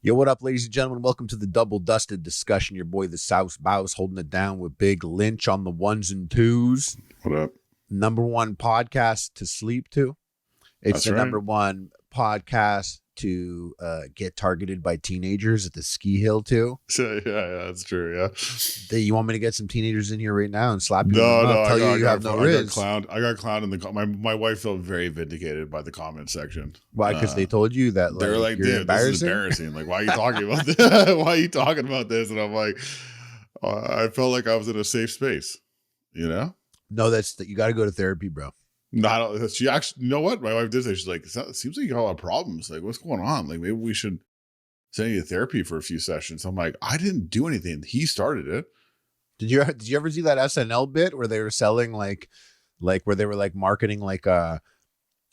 Yo, what up, ladies and gentlemen? Welcome to the Double Dusted Discussion. Your boy, the South Bows, holding it down with Big Lynch on the ones and twos. What up? Number one podcast to sleep to. It's the number one podcast to get targeted by teenagers at the ski hill too. Yeah, that's true. Yeah. You want me to get some teenagers in here right now and slap you? No, I got clowned in the. My wife felt very vindicated by the comment section. Why? Because they told you that they were like, "Dude, this is embarrassing. Like, why are you talking about this? Why are you talking about this?" And I'm like, I felt like I was in a safe space. You know? No, you got to go to therapy, bro. She actually, you know what? My wife did say, she's like, it seems like you got a lot of problems. Like, what's going on? Like, maybe we should send you to therapy for a few sessions. I'm like, I didn't do anything. He started it. Did you ever see that SNL bit where they were selling like where they were like marketing like a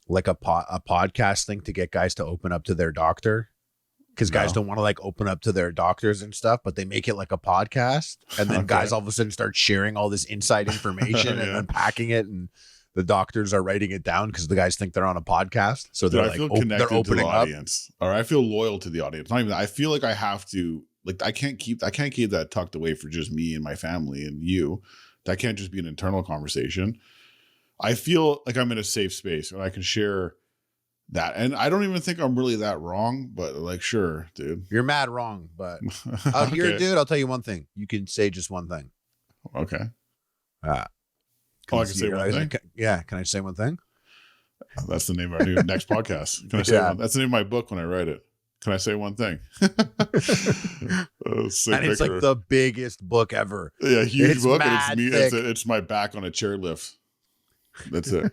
podcast thing to get guys to open up to their doctor? Because guys don't want to like open up to their doctors and stuff, but they make it like a podcast, and then guys all of a sudden start sharing all this inside information and unpacking it, and the doctors are writing it down because the guys think they're on a podcast. So they're I feel connected to the audience, or I feel loyal to the audience. Not even that. I feel like I have to, like, I can't keep that tucked away for just me and my family and you. That can't just be an internal conversation. I feel like I'm in a safe space and I can share that. And I don't even think I'm really that wrong, but like, sure, dude. You're mad wrong, but Okay. here, dude, I'll tell you one thing. You can say just one thing. Okay. I can say one thing? Yeah. Can I say one thing? That's the name of our new next podcast. Can I say one? That's the name of my book when I write it. Can I say one thing? And it's like the biggest book ever. Yeah, huge book. And it's me. It's my back on a chairlift. That's it.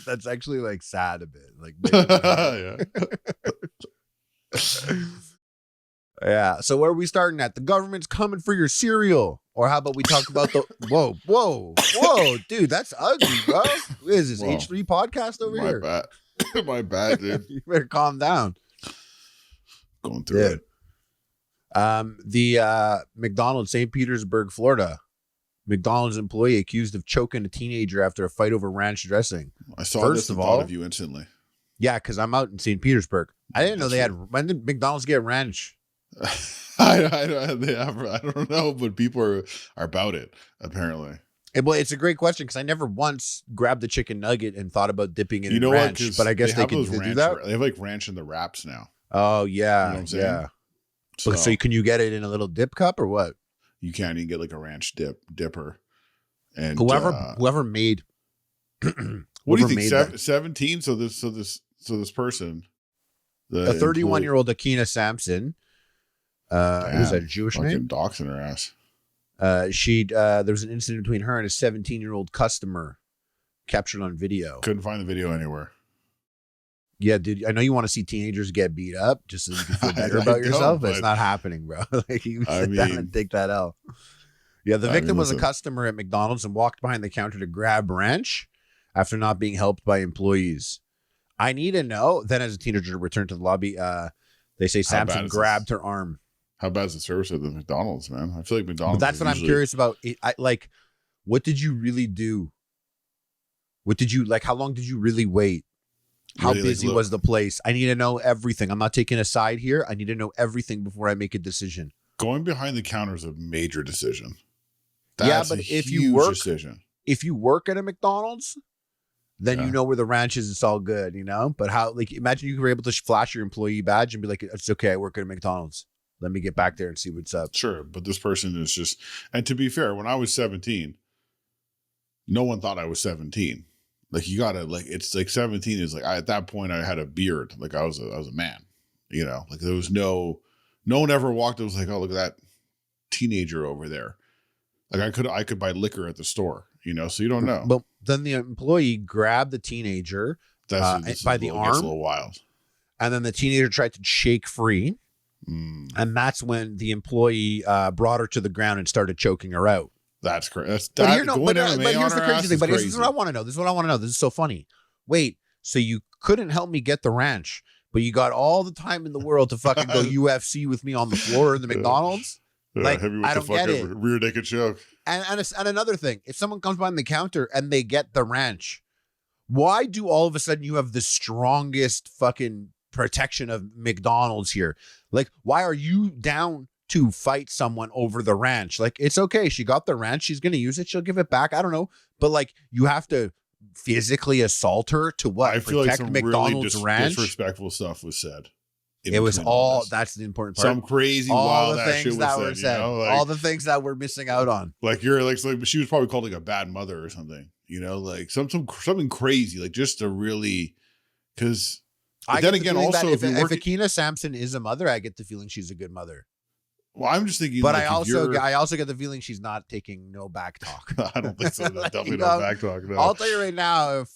That's actually like sad a bit. Like, yeah. Yeah. So where are we starting at? The government's coming for your cereal. Or how about we talk about the whoa, dude, that's ugly, bro. What is this, H3 podcast over here? My bad, dude. You better calm down. Going through it. The McDonald, St. Petersburg, Florida. McDonald's employee accused of choking a teenager after a fight over ranch dressing. I saw this and thought of you instantly. Yeah, because I'm out in St. Petersburg. I didn't know they had. When did McDonald's get ranch? I don't know, but people are about it, apparently. Well, it's a great question because I never once grabbed the chicken nugget and thought about dipping it in ranch. But I guess they can do that. They have like ranch in the wraps now. Oh, yeah. You know what I'm saying? Yeah. So can you get it in a little dip cup or what? You can't even get like a ranch dipper. And whoever made. What do you think? 17. So this person, a 31-year-old Akina Sampson. Is that a Jewish name? Doxing her ass. There was an incident between her and a 17-year-old customer captured on video. Couldn't find the video anywhere. Yeah, dude. I know you want to see teenagers get beat up just so you can feel better about yourself, but it's not happening, bro. Like, you sit down and take that out. Yeah, the victim was a customer at McDonald's and walked behind the counter to grab ranch after not being helped by employees. I need to know. Then, as a teenager returned to the lobby, they say Sampson grabbed her arm. How bad is the service at the McDonald's, man? I feel like McDonald's. But that's what I'm curious about. What did you really do? How long did you really wait? How busy was the place? I need to know everything. I'm not taking a side here. I need to know everything before I make a decision. Going behind the counter is a major decision. But if you work at a McDonald's, then you know where the ranch is. It's all good, you know. But imagine you were able to flash your employee badge and be like, "It's okay. I work at a McDonald's. Let me get back there and see what's up." Sure, but this person is just. And to be fair, when I was 17, no one thought I was 17. Like, you gotta, like, it's like 17 is like, at that point I had a beard. Like, I was a man, you know. Like, there was no one ever walked. It was like, oh, look at that teenager over there. Like, I could buy liquor at the store, you know. So you don't know. But then the employee grabbed the teenager by the arm. Gets a little wild. And then the teenager tried to shake free. And that's when the employee brought her to the ground and started choking her out. That's crazy. Here's the crazy thing. But this is what I want to know. This is so funny. Wait, so you couldn't help me get the ranch, but you got all the time in the world to fucking go UFC with me on the floor in the McDonald's? Like, I don't get it. Rear naked choke. And another thing, if someone comes behind the counter and they get the ranch, why do all of a sudden you have the strongest fucking protection of McDonald's here. Like, why are you down to fight someone over the ranch? Like, it's okay. She got the ranch. She's going to use it. She'll give it back. I don't know. But like, you have to physically assault her to what? I feel like some McDonald's really ranch. Disrespectful stuff was said. It was all, that's the important part. Some crazy wild ass shit was said. You know? Like, all the things that we're missing out on. Like you're like, so she was probably called like a bad mother or something. You know, like something crazy, like just to really, because then again, also if Akina Sampson is a mother, I get the feeling she's a good mother. Well, I'm just thinking, but like, I also get the feeling she's not taking no back talk. I don't think so. Like, definitely no back talk. No. I'll tell you right now, if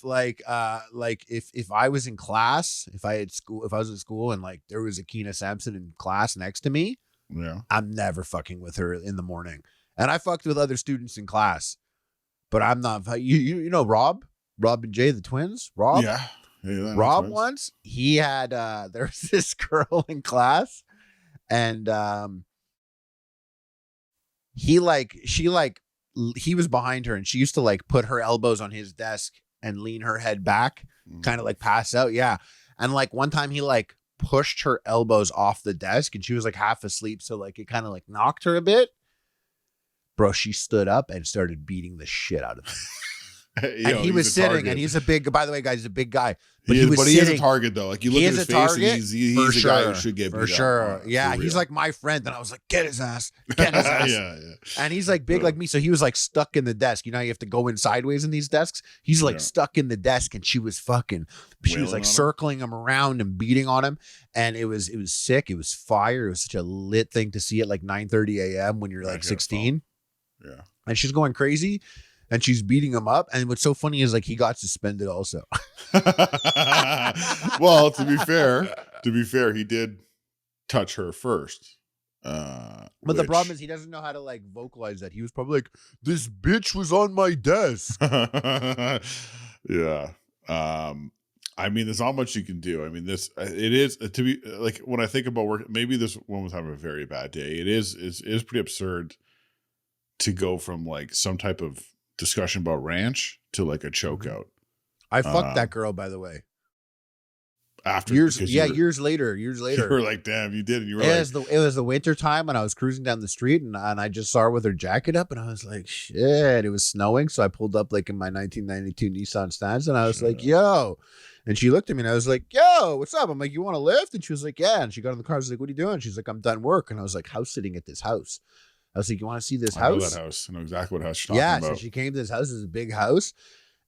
if I was in class, if I was in school and like there was Akina Sampson in class next to me, yeah, I'm never fucking with her in the morning. And I fucked with other students in class, but I'm not. You know Rob and Jay, the twins. Rob, yeah Rob once he had there was this girl in class, and he was behind her and she used to like put her elbows on his desk and lean her head back, kind of like pass out. Yeah. And like one time he like pushed her elbows off the desk and she was like half asleep. So like it kind of like knocked her a bit. Bro, she stood up and started beating the shit out of him. And he was sitting, and he's a big, by the way, guys, he's a big guy. But he is a target, though. Like, you look at his face, and he's a guy who should get beat up. For sure. Yeah, he's like my friend. And I was like, get his ass. Get his ass. Yeah. And he's like big like me. So he was like stuck in the desk. You know, you have to go in sideways in these desks. He's like stuck in the desk, and she was like circling him around and beating on him. And it was sick. It was fire. It was such a lit thing to see at like 9:30 a.m. when you're like 16. Yeah. And she's going crazy. And she's beating him up. And what's so funny is like he got suspended also. Well, to be fair, he did touch her first. But the problem is he doesn't know how to like vocalize that. He was probably like, this bitch was on my desk. Yeah. I mean, there's not much you can do. I mean, it is to be like, when I think about work, maybe this one was having a very bad day. It is pretty absurd to go from like some type of discussion about ranch to like a choke out. I fucked that girl, by the way. After years later. You were like, damn, you did. And you were it was the winter time and I was cruising down the street and I just saw her with her jacket up and I was like, shit, it was snowing. So I pulled up like in my 1992 Nissan Stance and I was like, yo. And she looked at me and I was like, yo, what's up? I'm like, you want to lift? And she was like, yeah. And she got in the car. I was like, what are you doing? She's like, I'm done work. And I was like, house sitting at this house. I was like, you want to see this house? I know that house. I know exactly what house you're talking about. Yeah, so she came to this house. It was a big house.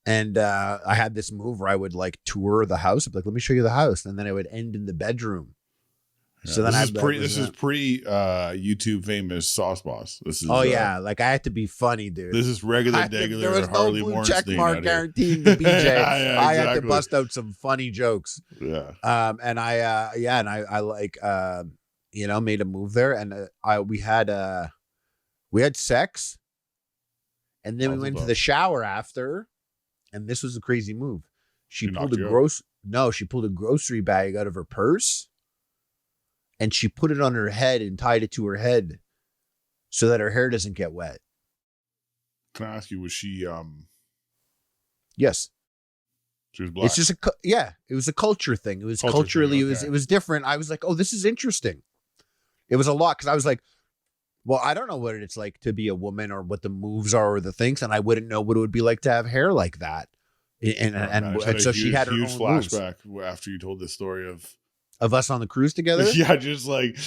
And I had this move where I would like tour the house. I'd be like, let me show you the house. And then I would end in the bedroom. Yeah, so then this is pre YouTube famous Sauce Boss. This is yeah, like I had to be funny, dude. This is regular there was Harley no blue check mark guaranteed to BJ. Yeah, I had to bust out some funny jokes. Yeah. And I like made a move there and we had sex, and then we went to the shower after, and this was a crazy move. She pulled a grocery bag out of her purse, and she put it on her head and tied it to her head so that her hair doesn't get wet. Can I ask you, was she Yes. She was black. It's just it was a culture thing. It was culturally, it was different. I was like, oh, this is interesting. It was a lot because I was like, well, I don't know what it's like to be a woman or what the moves are or the things, and I wouldn't know what it would be like to have hair like that. And so she had her huge own flashback moves. After you told this story of us on the cruise together. Yeah, just like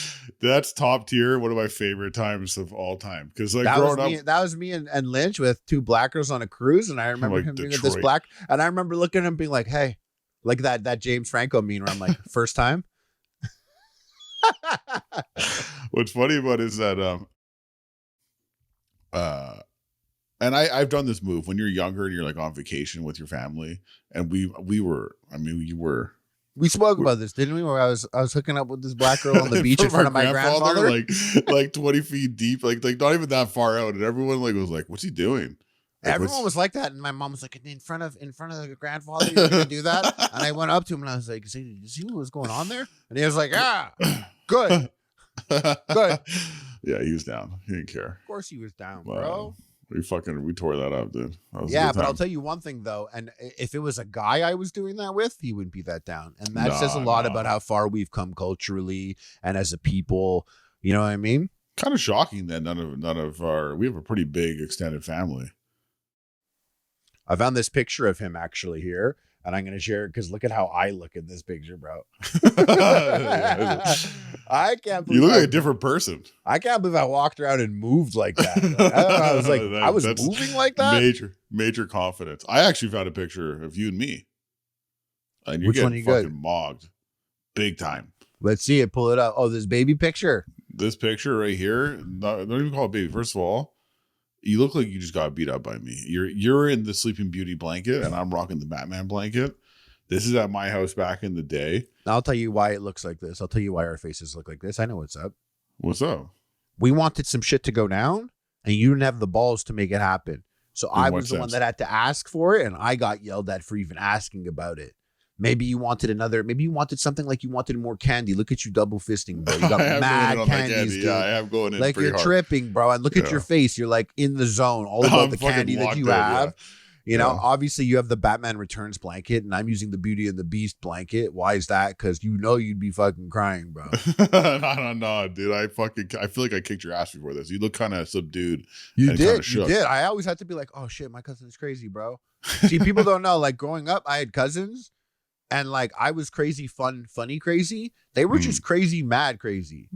that's top tier. One of my favorite times of all time. Because like that was me and Lynch with two black girls on a cruise, and I remember him being with this black, and I remember looking at him being like, "Hey," like that James Franco meme where I'm like, "First time." What's funny about it is that and I've done this move when you're younger and you're like on vacation with your family, and we spoke about this, didn't we? Where I was hooking up with this black girl on the beach in front of my grandfather, like 20 feet deep, like not even that far out, and everyone like was like, "What's he doing?" Like, everyone was like that, and my mom was like, "In front of the grandfather, you're gonna do that?" And I went up to him and I was like, "Did you see what was going on there?" And he was like, "Ah, good, good." Yeah, he was down. He didn't care. Of course, he was down, bro. We tore that up, dude. That was Yeah, but I'll tell you one thing though, and if it was a guy I was doing that with, he wouldn't be that down, and that says a lot about how far we've come culturally and as a people. You know what I mean? Kind of shocking that none of our we have a pretty big extended family. I found this picture of him actually here, and I'm going to share it because look at how I look in this picture, bro. I can't believe you look like a different person. I can't believe I walked around and moved like that. Like, I was like, I was moving like that. Major confidence. I actually found a picture of you and me. And you're Which one getting you fucking mogged. Big time. Let's see it. Pull it up. Oh, this baby picture. This picture right here. Don't even call it baby. First of all, you look like you just got beat up by me. You're in the Sleeping Beauty blanket, and I'm rocking the Batman blanket. This is at my house back in the day. I'll tell you why it looks like this. I'll tell you why our faces look like this. I know what's up. What's up? We wanted some shit to go down, and you didn't have the balls to make it happen. So I was the one that had to ask for it, and I got yelled at for even asking about it. Maybe you wanted something like you wanted more candy. Look at you double fisting, bro. You got mad candies, dude. Yeah, I am going in like you're hard. Tripping, bro. And look at your face. You're like in the zone, all about the candy that you have. Yeah. You know, obviously you have the Batman Returns blanket, and I'm using the Beauty and the Beast blanket. Why is that? Because you know you'd be fucking crying, bro. No, dude. I feel like I kicked your ass before this. You look kind of subdued. You did. I always had to be like, oh shit, my cousin's crazy, bro. See, people don't know. Like growing up, I had cousins. And like I was crazy, funny, crazy. They were just crazy, mad, crazy.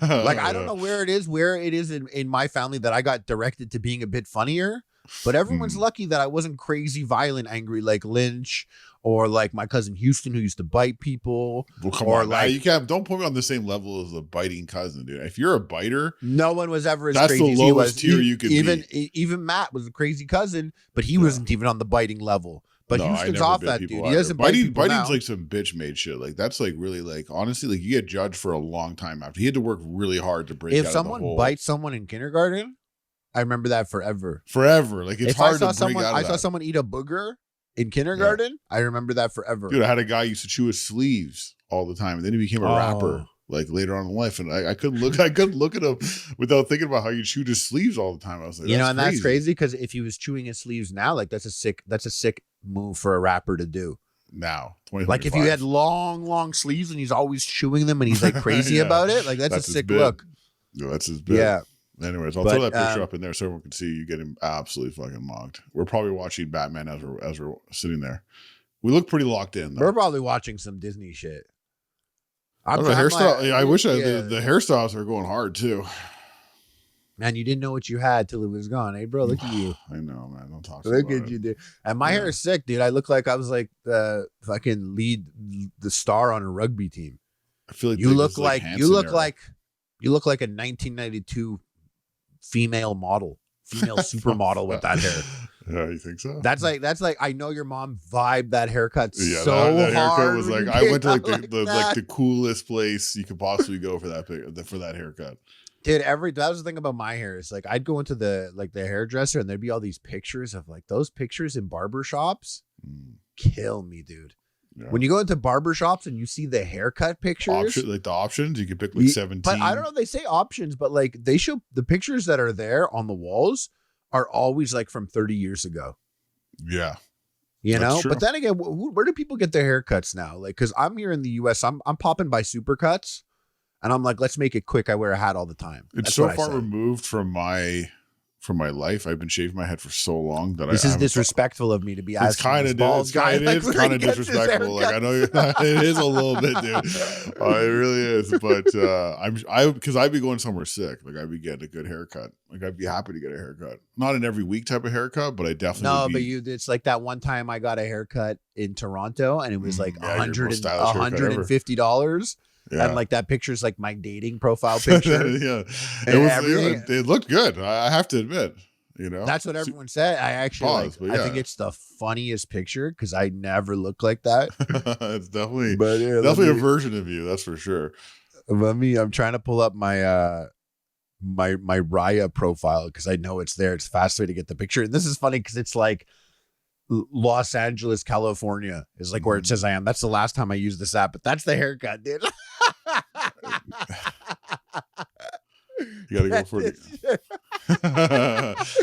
Like I don't know where it is in my family that I got directed to being a bit funnier. But everyone's lucky that I wasn't crazy, violent, angry like Lynch or like my cousin Houston who used to bite people. Well, come on, like you don't put me on the same level as a biting cousin, dude. If you're a biter, no one was ever as that's crazy the as lowest he was. tier you could be. Even Matt was a crazy cousin, but he wasn't even on the biting level. But no, Houston's off that dude. He doesn't bite people biting's now. Like some bitch made shit. Like that's like really like honestly like you get judged for a long time after. He had to work really hard to break. If someone bites someone in kindergarten, I remember that forever. Forever. Like it's hard to break out of I saw someone eat a booger in kindergarten. Yeah. I remember that forever. Dude, I had a guy who used to chew his sleeves all the time, and then he became a rapper. Like later on in life, and I couldn't look at him without thinking about how you chewed his sleeves all the time. I was like, that's crazy because if he was chewing his sleeves now, like that's a sick move for a rapper to do. Now, like if you had long sleeves and he's always chewing them and he's like crazy about it, like that's a sick look. Yeah, that's his bit. Yeah. Anyways, I'll throw that picture up in there so everyone can see you getting absolutely fucking mocked. We're probably watching Batman as we're sitting there. We look pretty locked in, though. We're probably watching some Disney shit. I wish the hairstyles are going hard too. Man, you didn't know what you had till it was gone, hey bro. Look at you. I know, man. Don't talk. Look at you, dude. And my hair is sick, dude. I look like I was like the fucking the star on a rugby team. I feel like you look like a 1992 female supermodel with that hair. Yeah, you think so? That's like I know your mom vibed that haircut that haircut hard. Was like I went to the coolest place you could possibly go for that haircut. Dude, that was the thing about my hair. Is like I'd go into the hairdresser and there'd be all these pictures of like those pictures in barbershops. Kill me, dude. Yeah. When you go into barbershops and you see the haircut pictures, the options, you can pick like 17. But I don't know. They say options, but like they show the pictures that are there on the walls are always like from 30 years ago. Yeah. You know, but then again, where do people get their haircuts now? Like, cause I'm here in the US, I'm popping by Supercuts and I'm like, let's make it quick. I wear a hat all the time. It's so far removed from my life. I've been shaving my head for so long that this is disrespectful of me to be asking. It's kind of disrespectful. Like I know it is a little bit, dude. It really is. But because I'd be going somewhere sick. Like I'd be getting a good haircut. Like I'd be happy to get a haircut. Not an every week type of haircut, but I definitely it's like that one time I got a haircut in Toronto and it was like $150. Yeah. And like that picture's like my dating profile picture. Yeah, it looked good. I have to admit, you know, that's what everyone said. I actually I think it's the funniest picture because I never look like that. It's definitely a version of you, that's for sure. I'm trying to pull up my my Raya profile because I know it's there. It's the fast way to get the picture. And this is funny because it's like Los Angeles, California is like where it says I am. That's the last time I used this app, but that's the haircut, dude. You gotta go for it.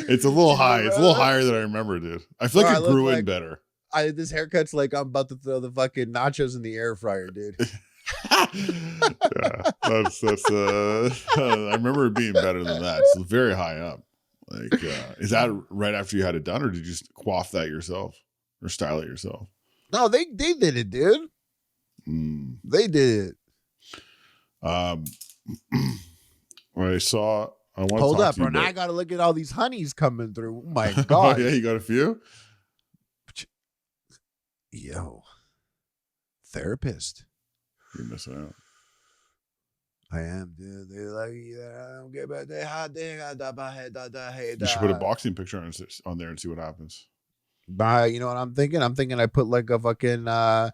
It's a little high. It's a little higher than I remember, dude. I feel like it grew in better. This haircut's like I'm about to throw the fucking nachos in the air fryer, dude. Yeah, that's I remember it being better than that. It's very high up. Like, is that right after you had it done, or did you just coif that yourself or style it yourself? No, they did it, dude. They did it. Hold up, bro. Now I gotta look at all these honeys coming through. Oh my god. Oh, yeah, you got a few? Yo. Therapist. You're missing out. I am, dude. They like, I don't get back there. You should put a boxing picture on there and see what happens. You know what I'm thinking? I'm thinking I put like a fucking I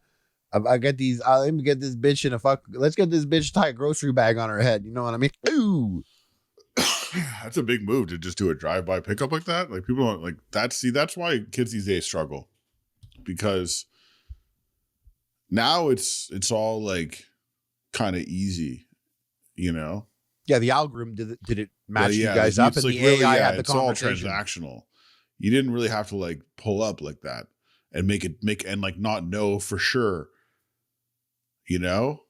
get these. Let me get this bitch in a let's get this bitch tie a grocery bag on her head. You know what I mean? Ooh. That's a big move to just do a drive-by pickup like that. Like, people don't like that. See, that's why kids these days struggle, because now it's all like kind of easy, you know? Yeah, the algorithm did it match you guys up, and like, the AI had the conversation. It's all transactional. You didn't really have to like pull up like that and make and like not know for sure, you know,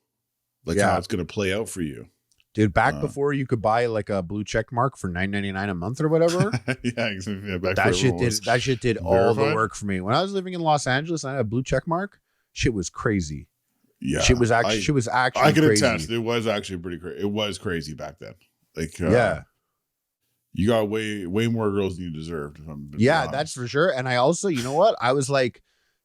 like how it's gonna play out for you. Dude, back before you could buy like a blue check mark for $9.99 a month or whatever. That shit did all the work for me. When I was living in Los Angeles and I had a blue check mark, shit was crazy. Yeah. Shit was actually I can crazy. attest. It was actually pretty crazy. It was crazy back then. Like, you got way more girls than you deserved. That's for sure. And I also, you know what? I was like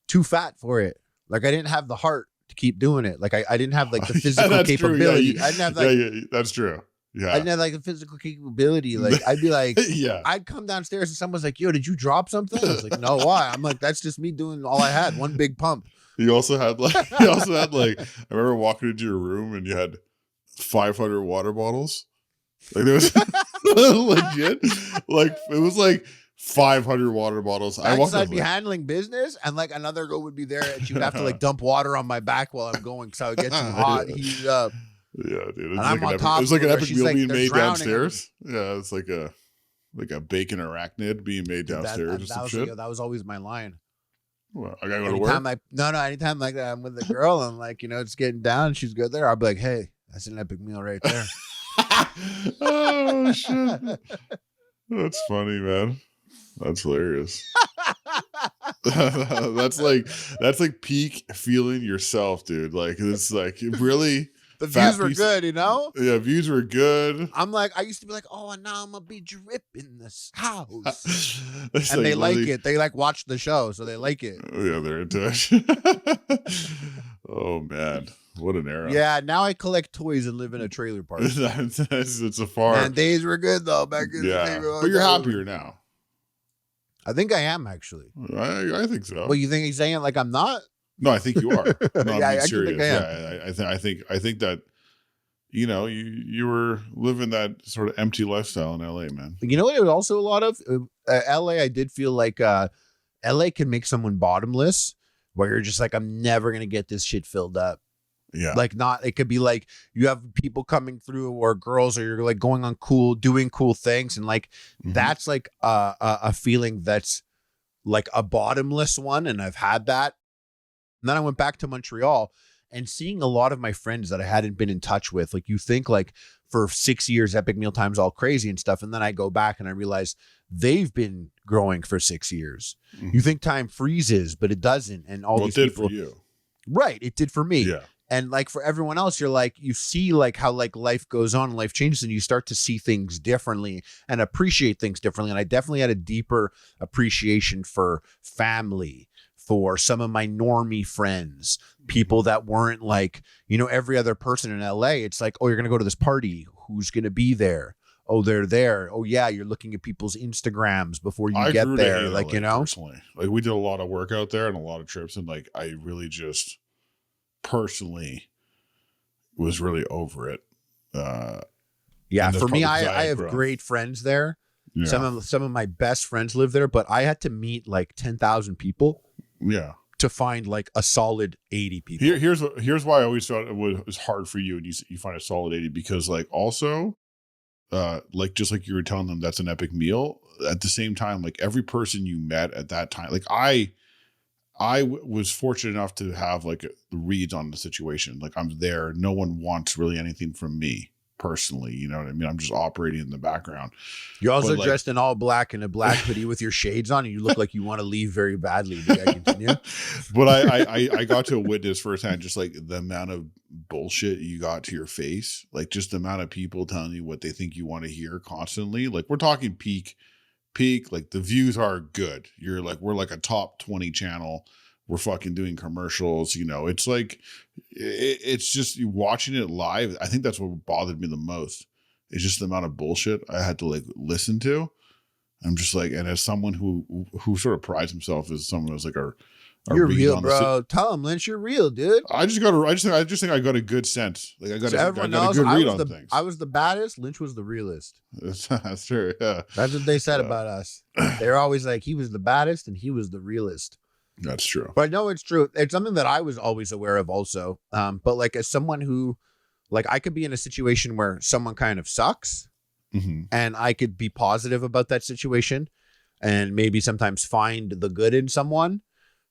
too fat for it. Like, I didn't have the heart to keep doing it. Like, I didn't have like the physical capability. I didn't have like, that's true. Yeah. I didn't have like the physical capability. Like, I'd be like, I'd come downstairs and someone's like, yo, did you drop something? I was like, no, why? I'm like, that's just me doing all I had. One big pump. You also had like, I remember walking into your room and you had 500 water bottles. Like, there was legit, like, it was like 500 water bottles. I'd be handling business, and like another girl would be there, and she would have to like dump water on my back while I'm going, because I would get too hot, heated up. Yeah, dude. It's like an epic meal being made downstairs. Yeah, it's like a bacon arachnid being made downstairs. That was always my line. Well, I gotta go to work. Anytime like that, I'm with the girl and like, you know, it's getting down, she's good there, I'll be like, hey, that's an epic meal right there. Oh shit, that's funny, man. That's hilarious. that's like peak feeling yourself, dude. Like, it's like really. The views were good, you know? Yeah, views were good. I'm like, I used to be like, oh, and now I'm going to be dripping this house. And they like it. They like watch the show, so they like it. Yeah, they're into it. Oh, man. What an era. Yeah, now I collect toys and live in a trailer park. It's a far. Man, days were good, though, back in the day. But you're happier now. I think I am, actually. I think so. Well, you think he's saying like I'm not? No, I think you are. No, I'm being serious. I think that, you know, you were living that sort of empty lifestyle in LA, man. You know what? It was also a lot of LA. I did feel like LA can make someone bottomless, where you're just like, I'm never gonna get this shit filled up. Yeah. Like, not, it could be like you have people coming through, or girls, or you're like going on doing cool things, and like that's like a feeling that's like a bottomless one, and I've had that. And then I went back to Montreal and seeing a lot of my friends that I hadn't been in touch with. Like, you think like for 6 years, Epic Meal Time's all crazy and stuff. And then I go back and I realize they've been growing for 6 years. You think time freezes, but it doesn't. And all these people. It did for you. Right. It did for me. Yeah. And like for everyone else, you're like, you see like how like life goes on and life changes, and you start to see things differently and appreciate things differently. And I definitely had a deeper appreciation for family, for some of my normie friends, people that weren't like, you know, every other person in LA. It's like, oh, you're going to go to this party. Who's going to be there? Oh, they're there. Oh, yeah. You're looking at people's Instagrams before you get there. Like, LA, you know, personally, like we did a lot of work out there and a lot of trips. And like, I really just personally was really over it. Yeah. For me, I have great friends there. Yeah. Some of my best friends live there, but I had to meet like 10,000 people. Yeah. To find like a solid 80 people. Here's why I always thought it was hard for you, and you find a solid 80, because like also like just like you were telling them that's an epic meal. At the same time, like every person you met at that time, like I was fortunate enough to have like the reads on the situation. Like I'm there. No one wants really anything from me personally. You know what I mean? I'm just operating in the background. You're also dressed in all black in a black hoodie with your shades on, and you look like you want to leave very badly. Did I continue? But I got to witness firsthand just like the amount of bullshit you got to your face. Like just the amount of people telling you what they think you want to hear constantly. Like we're talking peak, like the views are good. You're like, we're like a top 20 channel. We're fucking doing commercials. You know, it's like, it's just you watching it live. I think that's what bothered me the most. It's just the amount of bullshit I had to like listen to. I'm just like, and as someone who sort of prides himself as someone who's like you're real, bro. Tell him, Lynch, you're real, dude. I just think I got a good sense. Like I got a good read on things. I was the baddest. Lynch was the realist. That's true. Yeah, that's what they said about us. They're always like, he was the baddest and he was the realist. That's true. But no, it's true. It's something that I was always aware of also. But like as someone who, like I could be in a situation where someone kind of sucks and I could be positive about that situation and maybe sometimes find the good in someone.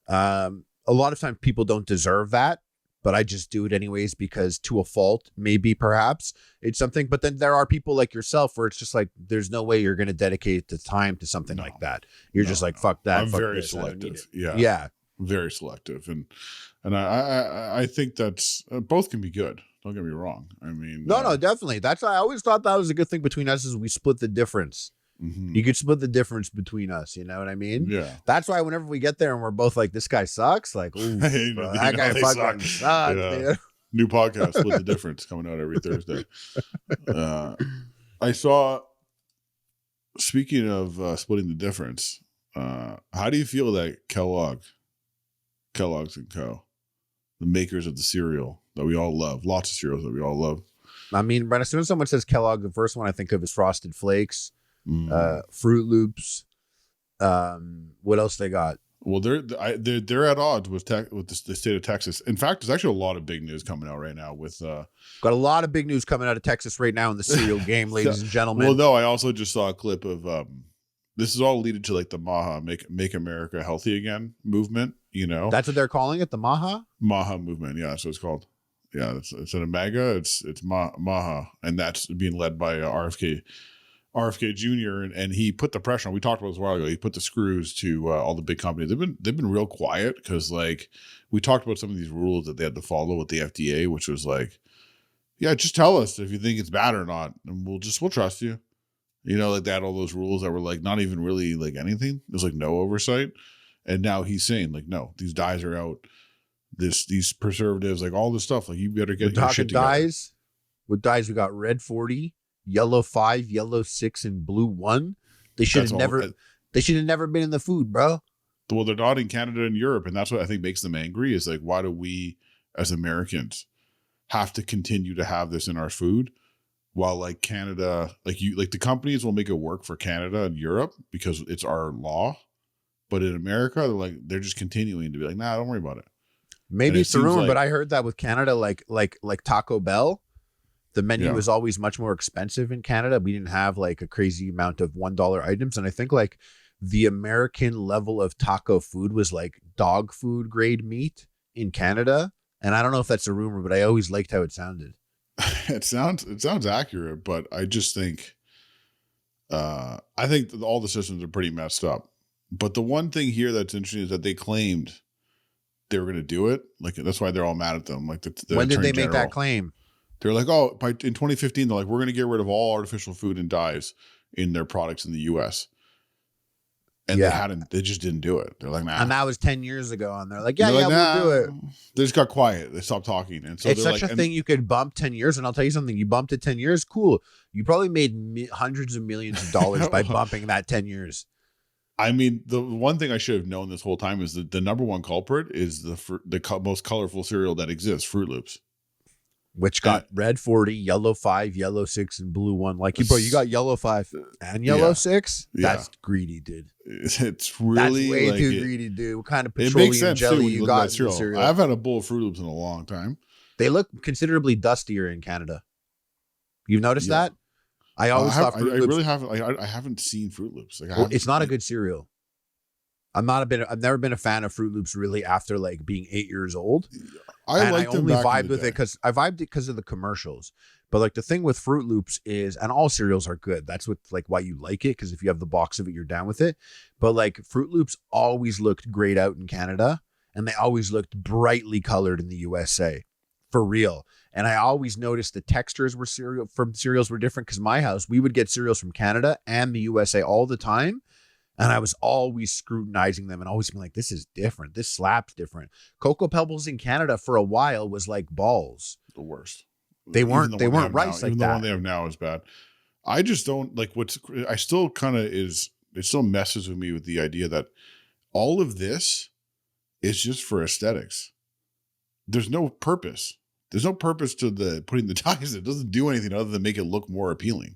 A lot of times people don't deserve that, but I just do it anyways because to a fault, maybe perhaps it's something. But then there are people like yourself where it's just like, there's no way you're going to dedicate the time to something like that. You're just like, fuck that. I'm fuck very this, selective. Yeah. Very selective. And I think that's both can be good. Don't get me wrong. I mean, no, definitely. That's why I always thought that was a good thing between us is we split the difference. You could split the difference between us. You know what I mean? Yeah. That's why whenever we get there and we're both like, this guy sucks. Like, ooh, bro, that guy fucking sucks. Yeah. New podcast, Split the Difference, coming out every Thursday. I saw, speaking of splitting the difference, how do you feel that Kellogg's and Co., the makers of the cereal that we all love, lots of cereals that we all love. I mean, Brent, as soon as someone says Kellogg, the first one I think of is Frosted Flakes, Fruit Loops. What else they got? Well, they're at odds with the state of Texas. In fact, there's actually a lot of big news coming out right now with got a lot of big news coming out of Texas right now in the cereal game, ladies and gentlemen. Well, no, I also just saw a clip of this is all leading to like the Maha Make America Healthy Again movement. You know, that's what they're calling it, the Maha movement. Yeah, that's what it's called. Yeah, it's in a MAGA. It's Maha, and that's being led by RFK Jr. and he put the pressure on. We talked about this a while ago. He put the screws to all the big companies. They've been real quiet because like we talked about some of these rules that they had to follow with the FDA, which was like, yeah, just tell us if you think it's bad or not, and we'll trust you. You know, like they had all those rules that were like not even really like anything. There's like no oversight, and now he's saying like, no, these dyes are out. These preservatives, like all this stuff, like you better get your shit together. Dyes. With dyes, we got red 40, yellow 5, yellow 6, and blue 1. They should have never been in the food, bro. Well, they're not in Canada and Europe, and that's what I think makes them angry. Is like, why do we as Americans have to continue to have this in our food? While like Canada, like the companies will make it work for Canada and Europe because it's our law, but in America, they're just continuing to be like, nah, don't worry about it. Maybe it's a rumor, but I heard that with Canada, like Taco Bell, the menu was always much more expensive in Canada. We didn't have like a crazy amount of $1 items, and I think like the American level of taco food was like dog food grade meat in Canada. And I don't know if that's a rumor, but I always liked how it sounded. It sounds accurate, but I just think I think that all the systems are pretty messed up. But the one thing here that's interesting is that they claimed they were going to do it. Like that's why they're all mad at them. Like the when did they make that claim? They're like, oh, in 2015, they're like, we're going to get rid of all artificial food and dyes in their products in the U.S. And they just didn't do it. They're like, nah. And that was 10 years ago. And they're like, we'll do it. They just got quiet. They stopped talking. And so it's such a thing you could bump 10 years. And I'll tell you something, you bumped it 10 years. Cool. You probably made hundreds of millions of dollars by bumping that 10 years. I mean, the one thing I should have known this whole time is that the number one culprit is the most colorful cereal that exists, Fruit Loops. Which got red 40, yellow 5, yellow 6, and blue 1. Like you got yellow 5 and yellow 6. That's greedy, dude. It's really that's way too greedy, dude. What kind of petroleum jelly you got in the cereal? I've had a bowl of Fruit Loops in a long time. They look considerably dustier in Canada. You've noticed that? I always thought I Fruit Loops. really haven't. Like, I haven't seen Fruit Loops. Like, It's not a good cereal. I've never been a fan of Fruit Loops really after like being 8 years old. I only vibed with it because of the commercials. But like the thing with Fruit Loops is, and all cereals are good. That's what like why you like it, because if you have the box of it, you're down with it. But like Fruit Loops always looked great out in Canada, and they always looked brightly colored in the USA, for real. And I always noticed the textures cereals were different, because my house, we would get cereals from Canada and the USA all the time. And I was always scrutinizing them and always being like, this is different. This slaps different. Cocoa Pebbles in Canada for a while was like balls. The worst. They weren't rice like that. Even the one they have now is bad. I just don't like it still messes with me with the idea that all of this is just for aesthetics. There's no purpose. There's no purpose to putting the dyes. It doesn't do anything other than make it look more appealing.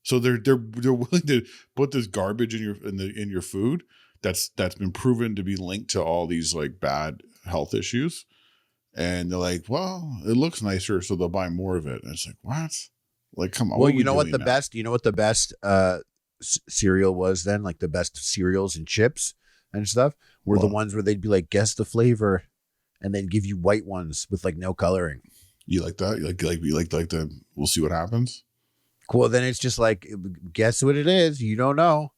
So they're willing to put this garbage in your food that's been proven to be linked to all these like bad health issues, and they're like, well, it looks nicer, so they'll buy more of it. And it's like, what? Like, come on. Well, you know what the best cereal was then, like the best cereals and chips and stuff were the ones where they'd be like, guess the flavor, and they'd give you white ones with like no coloring. You like that? You like the we'll see what happens. Cool. Then it's just like, guess what it is. You don't know.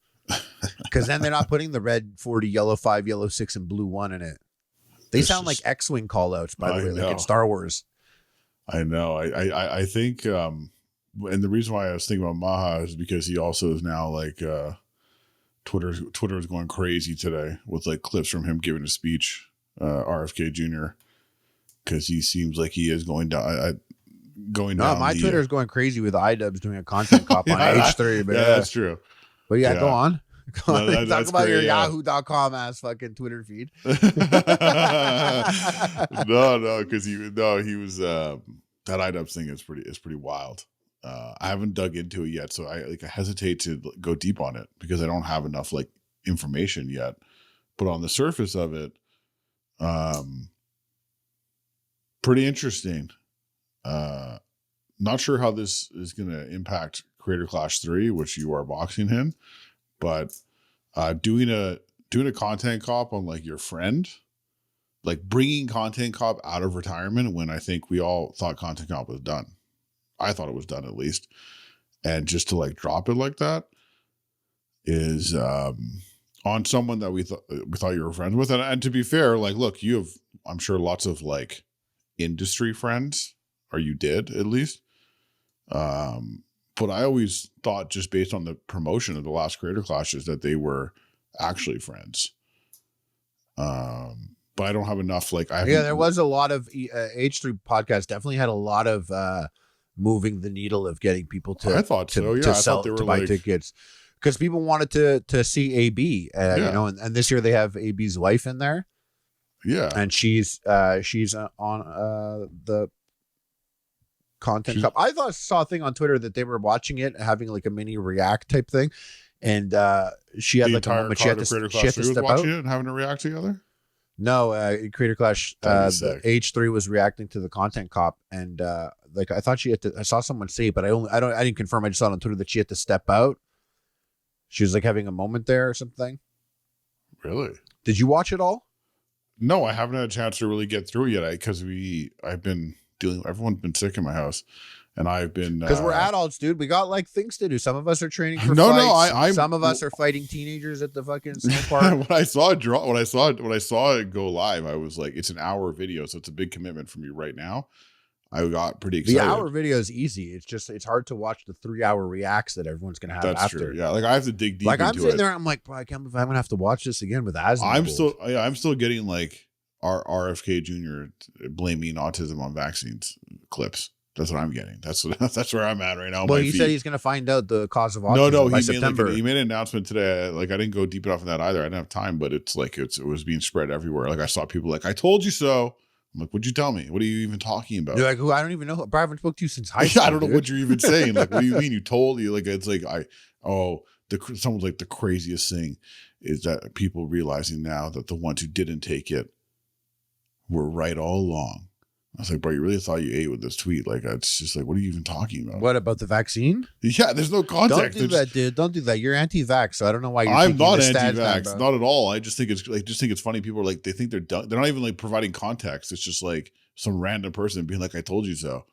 Because then they're not putting the red 40, yellow 5, yellow 6, and blue 1 in it. They sound like X-Wing call-outs, by the way, like in Star Wars. I know. I think, and the reason why I was thinking about Maha is because he also is now like, Twitter is going crazy today with like clips from him giving a speech, RFK Jr., because he seems like he is going down. My Twitter is going crazy with Idubbbz doing a content cop on H3. But yeah, that's true. But yeah, go on. No, talk about your Yahoo.com ass fucking Twitter feed. No, because he was that Idubbbz thing is pretty wild. I haven't dug into it yet, so I hesitate to go deep on it because I don't have enough like information yet. But on the surface of it, pretty interesting. Not sure how this is going to impact Creator Clash 3, which you are boxing in, but doing a content cop on like your friend, like bringing content cop out of retirement when I think we all thought content cop was done. I thought it was done at least, and just to like drop it like that is on someone that we thought you were friends with, and to be fair, like look, you have I'm sure lots of like industry friends. Or you did at least. But I always thought just based on the promotion of the last Creator Clashes that they were actually friends. But I don't have enough. Like there was a lot of H3 podcast definitely had a lot of moving the needle of getting people to. I thought so. Yeah, I thought they were buy tickets because people wanted to see AB. You know, and this year they have AB's wife in there. Yeah, and she's on the content cup. I saw a thing on Twitter that they were watching it, having like a mini react type thing, and she had like a moment she had to step out and having to react together. No, Creator Clash, the H3 was reacting to the content cop, and like I thought she had to. I saw someone say it, but I didn't confirm. I just saw it on Twitter that she had to step out. She was like having a moment there or something. Really? Did you watch it all? No, I haven't had a chance to really get through it yet because I've been everyone's been sick in my house, and I've been because we're adults, dude. We got like things to do. Some of us are training for fights. Some of us are fighting teenagers at the fucking snow park. when I saw it go live, I was like, it's an hour video, so it's a big commitment for me right now. I got pretty excited. The hour video is easy. It's hard to watch the 3-hour reacts that everyone's gonna have. That's after. True. Yeah, like I have to dig deep. Like I'm sitting it. there, I'm like, bro, I can't believe I'm gonna have to watch this again with asthma. I'm still getting like our RFK Jr. blaming autism on vaccines clips. That's what I'm getting. That's where I'm at right now. Well, he said he's going to find out the cause of autism by September. He made an announcement today. Like I didn't go deep enough in that either. I didn't have time, but it's like it was being spread everywhere. Like I saw people like, I told you so. I'm like, what'd you tell me? What are you even talking about? You're like, who? I don't even know. I haven't spoke to you since high school. I don't know what you're even saying. Like, what do you mean? You told you like it's like someone's like the craziest thing is that people realizing now that the ones who didn't take it were right all along. I was like, bro, you really thought you ate with this tweet? Like, it's just like, what are you even talking about? What about the vaccine? Yeah, there's no context. Don't do that, dude. Don't do that. You're anti-vax, so I don't know why you're. I'm not anti-vax, not at all. I just think it's funny. People are like, they think they're done. They're not even like providing context. It's just like some random person being like, "I told you so,"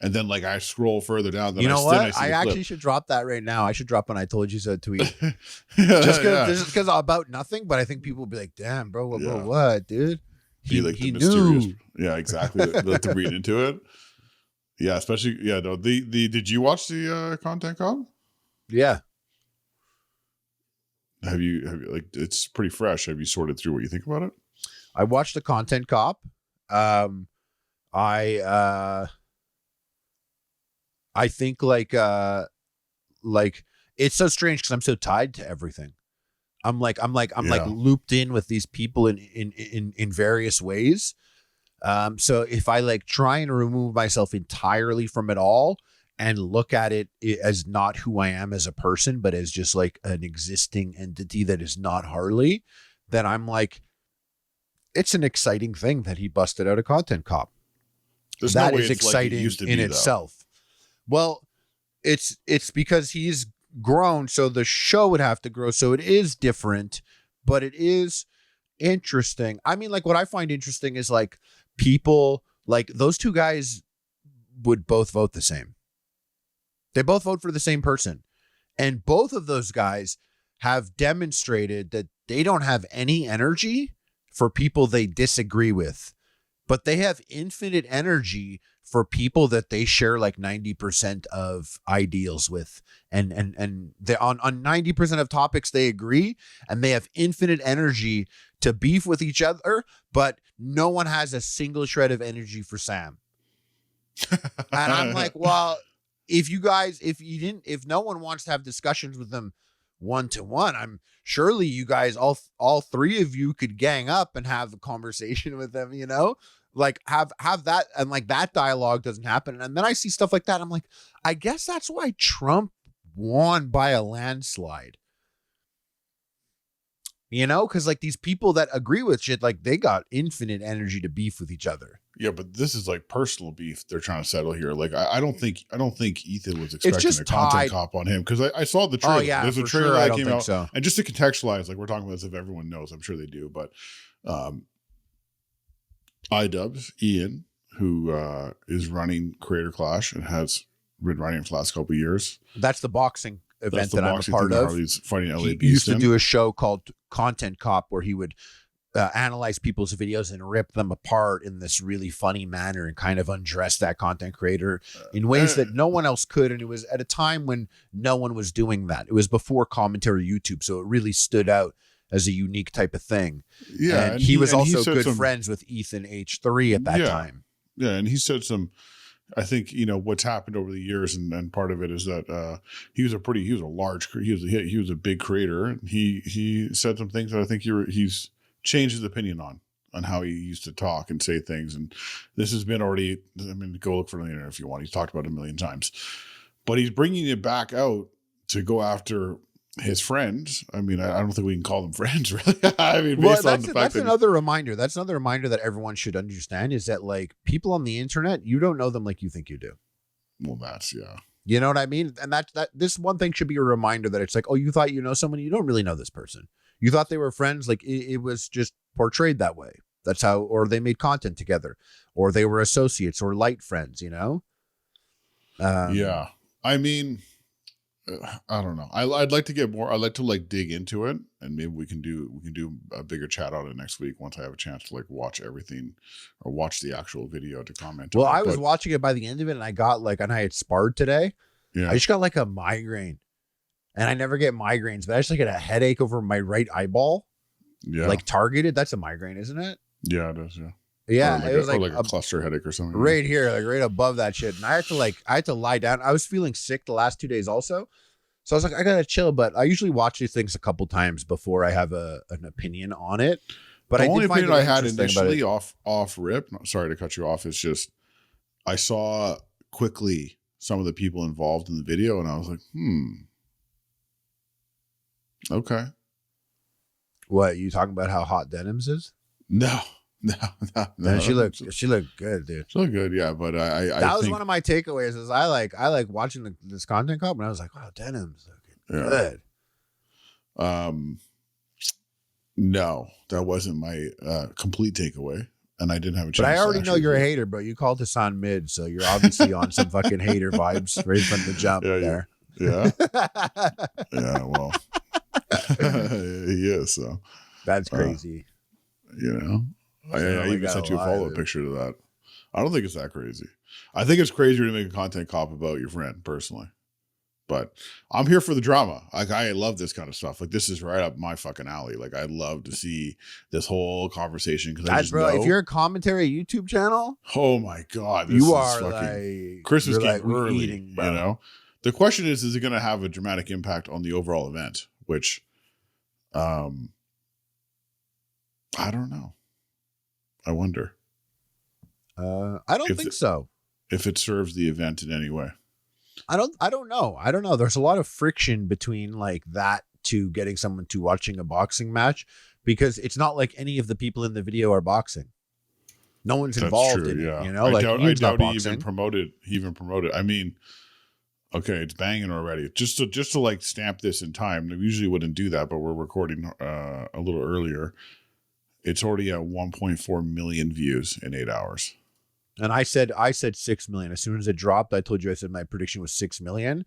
and then like I scroll further down. Then you know what? I actually should drop that right now. I should drop an "I told you so" tweet. Just because about nothing, but I think people will be like, "Damn, bro, what, dude?" He mysterious. Yeah, exactly. Like to read into it. Yeah, especially no. The did you watch the Content Cop? Yeah. Have you like it's pretty fresh. Have you sorted through what you think about it? I watched the Content Cop. I think like it's so strange because I'm so tied to everything. I'm like looped in with these people in various ways. So if I like try and remove myself entirely from it all and look at it as not who I am as a person, but as just like an existing entity that is not Harley, then I'm like, it's an exciting thing that he busted out a Content Cop. That is exciting in itself. Well, it's because he's grown, so the show would have to grow. So it is different, but it is interesting. I mean, like what I find interesting is like people like those two guys would both vote the same. They both vote for the same person. And both of those guys have demonstrated that they don't have any energy for people they disagree with, but they have infinite energy for people that they share like 90% of ideals with. And they on 90% of topics they agree, and they have infinite energy to beef with each other, but no one has a single shred of energy for Sam. And I'm like, well, if no one wants to have discussions with them one-to-one, I'm surely you guys, all three of you could gang up and have a conversation with them, you know? Like have that, and like that dialogue doesn't happen. And then I see stuff like that. I'm like, I guess that's why Trump won by a landslide. You know, because like these people that agree with shit, like they got infinite energy to beef with each other. Yeah, but this is like personal beef they're trying to settle here. Like I don't think Ethan was expecting a Content Cop on him, because I saw the trailer. Oh yeah, there's a trailer sure, that I don't came think out, so. And just to contextualize, like we're talking about this if everyone knows, I'm sure they do, but Idubbbz, Ian, who is running Creator Clash and has been running it for the last couple of years. That's the boxing event that I'm a part of. Harley's fighting LA Beast. He used to do a show called Content Cop where he would analyze people's videos and rip them apart in this really funny manner and kind of undress that content creator in ways that no one else could. And it was at a time when no one was doing that. It was before commentary YouTube, so it really stood out as a unique type of thing. Yeah, and he was also good friends with Ethan H3 at that time. Yeah, and he said some, I think, you know, what's happened over the years, and part of it is that he was a big creator. He said some things that I think he's changed his opinion on how he used to talk and say things. And this has been already, I mean, go look for it on the internet if you want. He's talked about it a million times, but he's bringing it back out to go after his friends. I mean, I don't think we can call them friends, really. I mean, that's another reminder. That's another reminder that everyone should understand is that like people on the internet, you don't know them like you think you do. Well, that's you know what I mean? And that this one thing should be a reminder that it's like, oh, you thought you know someone, you don't really know this person. You thought they were friends. Like it was just portrayed that way. That's how, or they made content together, or they were associates or light friends, you know? Yeah. I mean, I don't know. I'd like to get more. I'd like to like dig into it, and maybe we can do a bigger chat on it next week once I have a chance to like watch everything or watch the actual video to comment. Well, I was watching it by the end of it, and I got like, and I had sparred today. Yeah, I just got like a migraine, and I never get migraines, but I just like get a headache over my right eyeball. Yeah, like targeted. That's a migraine, isn't it? Yeah, it is. Yeah. Yeah, like it was like a cluster headache or something. Right here, like right above that shit. And I had to lie down. I was feeling sick the last 2 days also. So I was like, I gotta chill. But I usually watch these things a couple times before I have an opinion on it. But the only opinion I had initially off rip, sorry to cut you off, is just I saw quickly some of the people involved in the video and I was like, okay. What, you talking about how hot Denims is? No. No, she looked good, dude. She looked good, yeah. But that was one of my takeaways. Is I like watching this content cop, and I was like, oh, Denim's looking good. No, that wasn't my complete takeaway, and I didn't have a chance. But I already know you're a hater, bro. You called Hassan mid, so you're obviously on some fucking hater vibes right from the jump there. Yeah. Yeah. Well, he is. So that's crazy. I even sent you a follow-up picture to that. I don't think it's that crazy. I think it's crazier to make a content cop about your friend, personally. But I'm here for the drama. Like, I love this kind of stuff. Like, this is right up my fucking alley. Like, I'd love to see this whole conversation because I just know. If you're a commentary YouTube channel, oh my god, you are fucking Christmas game early. Eating, bro. The question is it going to have a dramatic impact on the overall event? Which, I don't know. I wonder. I don't think so. If it serves the event in any way. I don't know. There's a lot of friction between like that to getting someone to watching a boxing match because it's not like any of the people in the video are boxing. No one's involved in it, you know? I doubt he even promoted. I mean, okay, it's banging already. Just to like stamp this in time. We usually wouldn't do that, but we're recording a little earlier. It's already at 1.4 million views in 8 hours. And I said 6 million. As soon as it dropped, I told you, I said my prediction was 6 million.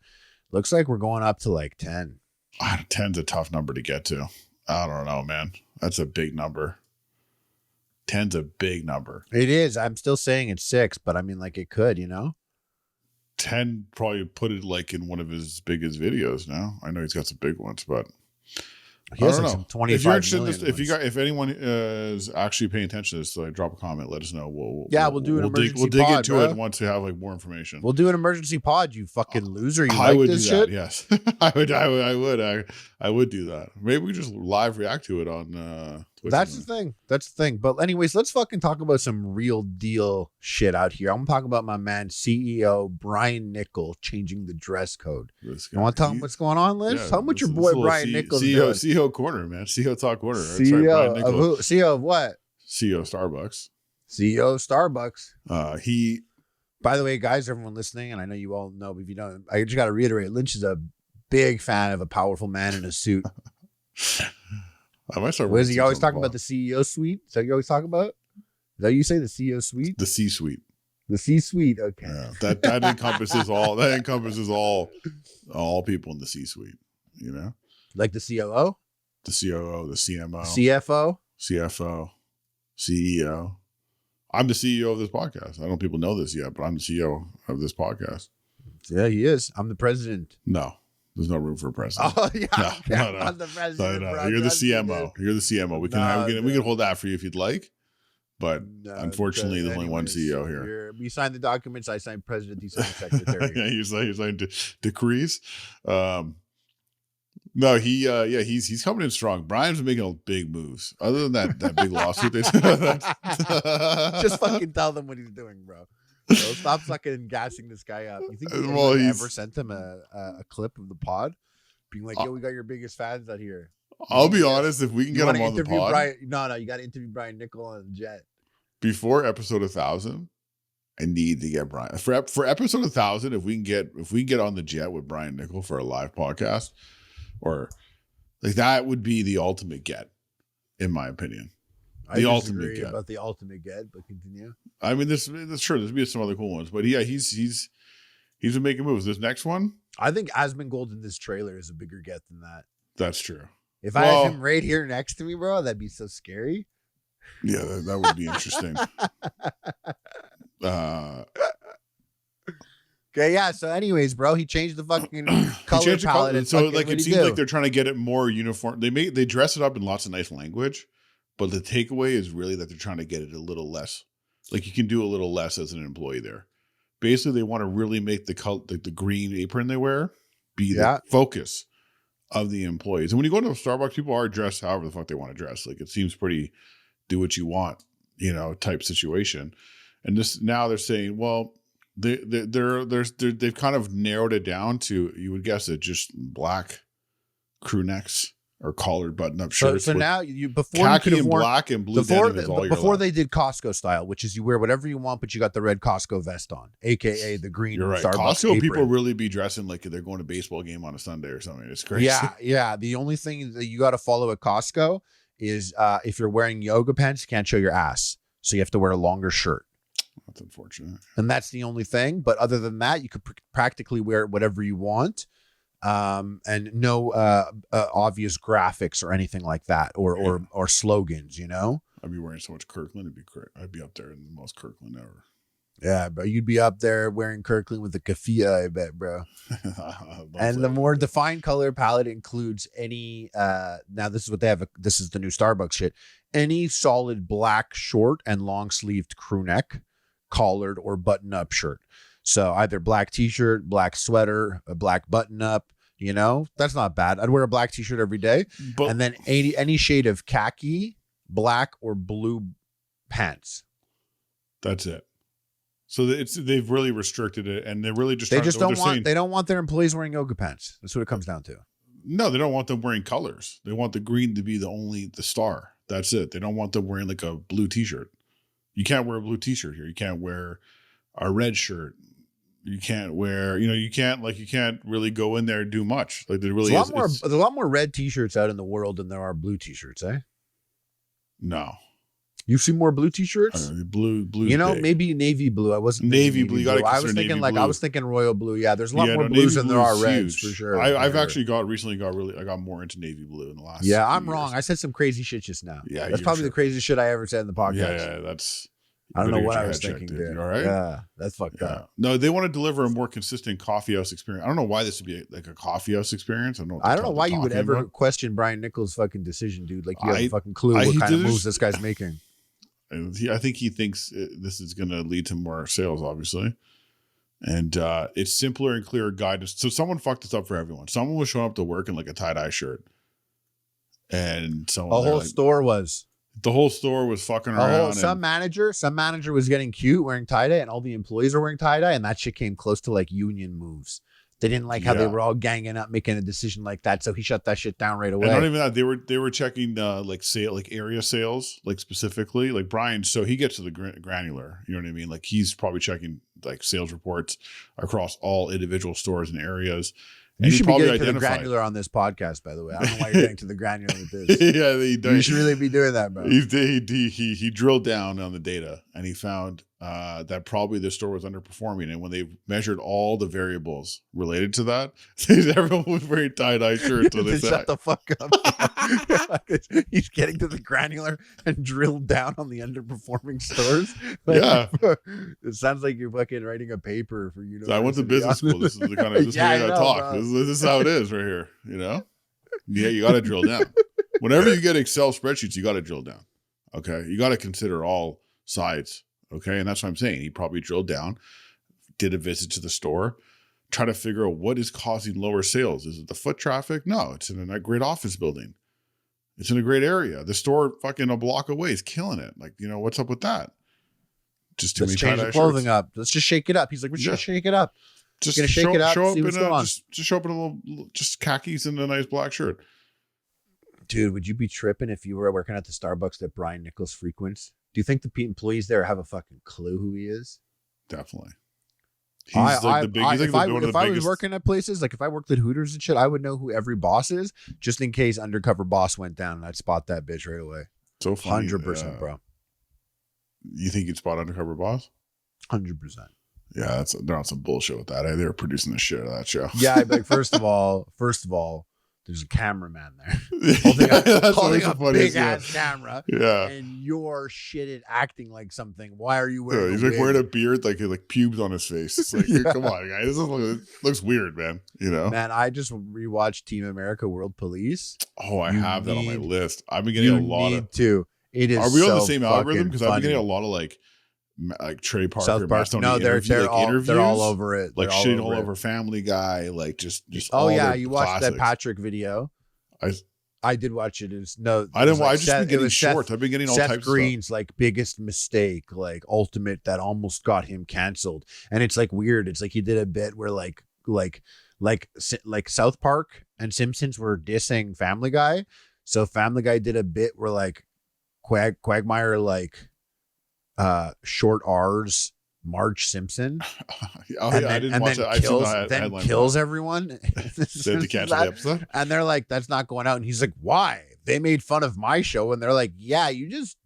Looks like we're going up to like 10. 10's a tough number to get to. I don't know, man. That's a big number. 10's a big number. It is. I'm still saying it's 6, but I mean, like it could, 10 probably put it like in one of his biggest videos now. I know he's got some big ones, but he has like some 25 if you're interested in this, if anyone is actually paying attention to this, like, drop a comment, let us know. We'll do an emergency we'll dig pod, into bro. it once we have like more information. We'll do an emergency pod, you fucking loser. I would do that, yes. I would do that. Maybe we just live react to it on Twitch. That's the thing. But anyways, let's fucking talk about some real deal shit out here. I'm gonna talk about my man CEO Brian Nickel changing the dress code. You want to tell him what's going on, Liz? Tell him what your boy Brian Nickel doing. CEO Corner, man. CEO Talk Corner. CEO of who? CEO of what? CEO Starbucks. CEO Starbucks. He. By the way, guys, everyone listening, and I know you all know, but if you don't, I just got to reiterate: Lynch is a big fan of a powerful man in a suit. I might start. Was he always talking about the CEO suite? Is that you always talk about? Is that you say the CEO suite? The C suite. The C suite. Okay. Yeah, that encompasses all. That encompasses all people in the C suite. Like the COO, the COO, the CMO, CFO, CEO. I'm the CEO of this podcast. I don't know if people know this yet, but I'm the CEO of this podcast. Yeah, he is. I'm the president. No. There's no room for a president. Oh yeah, no. I'm the president. No. You're the CMO. You're the CMO. We can hold that for you if you'd like, but unfortunately, there's only one CEO here. We signed the documents. I signed president. You signed secretary. Yeah, you signed decrees. No, he's coming in strong. Brian's making big moves. Other than that big lawsuit, just fucking tell them what he's doing, bro. So stop fucking gassing this guy up. You think anyone ever sent him a clip of the pod being like, yo, we got your biggest fans out here? I'll be honest, if we can get him on the pod. No, you got to interview Brian Nickel on Jet. Before episode 1000, I need to get Brian. For episode 1000, if we can get on the Jet with Brian Nickel for a live podcast, or like that would be the ultimate get, in my opinion. I disagree about the ultimate get, but continue. I mean, that's true. There's be some other cool ones, but yeah, he's been making moves. This next one, I think Asmongold in this trailer is a bigger get than that. That's true. If I had him right here next to me, bro, that'd be so scary. Yeah, that would be interesting. Okay, yeah. So, anyways, bro, he changed the fucking color palette. So, like, it seems like they're trying to get it more uniform. They dress it up in lots of nice language. But the takeaway is really that they're trying to get it a little less. Like, you can do a little less as an employee there. Basically, they want to really make the green apron they wear be the focus of the employees. And when you go to a Starbucks, people are dressed however the fuck they want to dress. Like, it seems pretty do what you want, type situation. And this now they're saying, well, they've kind of narrowed it down to, you would guess, it just black crew necks or collared button-up shirts. So now before khaki you could and worn, black and blue denim is all before they did Costco style, which is you wear whatever you want, but you got the red Costco vest on, aka the green. You're right. Starbucks Costco apron. people really be dressing like they're going to a baseball game on a Sunday or something. It's crazy. Yeah. The only thing that you got to follow at Costco is if you're wearing yoga pants, you can't show your ass, so you have to wear a longer shirt. That's unfortunate. And that's the only thing. But other than that, you could practically wear whatever you want. And no obvious graphics or anything like that, or slogans, you know. I'd be wearing so much Kirkland, it'd be great. I'd be up there in the most Kirkland ever. Yeah, bro, you'd be up there wearing Kirkland with the keffiyeh, I bet, bro. And the more defined color palette includes any now this is what they have, this is the new Starbucks shit, any solid black short and long sleeved crew neck, collared or button up shirt. So either black t-shirt, black sweater, a black button up, you know, that's not bad. I'd wear a black t-shirt every day. And then any shade of khaki, black or blue pants. That's it. So they've really restricted it, and they're really just they don't want their employees wearing yoga pants. That's what it comes down to. No, they don't want them wearing colors. They want the green to be the star. That's it. They don't want them wearing like a blue t-shirt. You can't wear a blue t-shirt here. You can't wear a red shirt. You can't wear, you can't really go in there and do much. Like there really is. There's a lot more red t-shirts out in the world than there are blue t-shirts, eh? No. You see more blue t-shirts? Blue. Maybe navy blue. I wasn't navy blue. I was thinking I was thinking royal blue. Yeah, there's a lot more blues than there are reds for sure. I've actually got more into navy blue in the last. Yeah, I'm wrong. I said some crazy shit just now. Yeah, that's probably the craziest shit I ever said in the podcast. Yeah, that's. I don't know what I was thinking, dude. All right. Yeah, that's fucked up. No, they want to deliver a more consistent coffee house experience. I don't know why this would be like a coffee house experience. I don't know why you would ever question Brian Nichols' fucking decision, dude. Like you have a fucking clue what kind of moves this guy's making. And I think he thinks this is going to lead to more sales, obviously. And it's simpler and clearer guidance. So someone fucked this up for everyone. Someone was showing up to work in like a tie-dye shirt. And the whole store was fucking around. Some manager was getting cute wearing tie-dye, and all the employees are wearing tie-dye, and that shit came close to like union moves. They didn't like how they were all ganging up, making a decision like that, so he shut that shit down right away. And not even that, they were checking like area sales, like specifically, like Brian. So he gets to the granular, you know what I mean? Like he's probably checking like sales reports across all individual stores and areas. You should be getting to the granular on this podcast, by the way. I don't know why you're getting to the granular with this. Yeah, you should really be doing that, bro. He drilled down on the data, and he found that probably the store was underperforming. And when they measured all the variables related to that, everyone was wearing tie-dye shirts. So shut the fuck up. He's getting to the granular and drilled down on the underperforming stores. Yeah. It sounds like you're fucking writing a paper for So I went to business school. This is the kind of this I gotta talk. This is how it is right here. Yeah, you got to drill down. Whenever you get Excel spreadsheets, you got to drill down. Okay, you got to consider all sides. Okay, and that's what I'm saying. He probably drilled down, did a visit to the store, try to figure out what is causing lower sales. Is it the foot traffic? No, it's in a great office building. It's in a great area. The store fucking a block away is killing it. Like, what's up with that? Just too many change the clothing up. Let's just shake it up. He's like, we're just gonna shake it up. Just gonna shake it up. See what's going on. Just show up in a little, just khakis and a nice black shirt. Dude, would you be tripping if you were working at the Starbucks that Brian Nichols frequents? Do you think the employees there have a fucking clue who he is? Definitely. If I was working at places, like if I worked at Hooters and shit, I would know who every boss is, just in case undercover boss went down, and I'd spot that bitch right away. So funny, 100%, bro. You think you'd spot undercover boss? 100%. Yeah, they're on some bullshit with that. They were producing the shit out of that show. Yeah, but first of all, there's a cameraman there holding a big ass camera. Yeah, and you're shitted acting like something. Why are you wearing? He's wearing a beard, like pubes on his face. It's like, come on, guys, this looks weird, man. Man, I just rewatched Team America: World Police. Oh, I have that on my list. I've been getting a lot of. It is. Are we on the same algorithm? Because I've been getting a lot of like Trey Parker, South Park. No, they're all over it. Like shitting all over Family Guy, like just. Oh yeah, you watched that Patrick video. I did watch it. I didn't. I just been getting shorts. I've been getting all types of stuff. Seth Green's like biggest mistake, like ultimate that almost got him canceled, and it's like weird. It's like he did a bit where like like South Park and Simpsons were dissing Family Guy, so Family Guy did a bit where like Quagmire like short R's Marge Simpson. I didn't watch it. Then kills everyone. Did they cancel the episode? And they're like, that's not going out. And he's like, why? They made fun of my show. And they're like, yeah, you just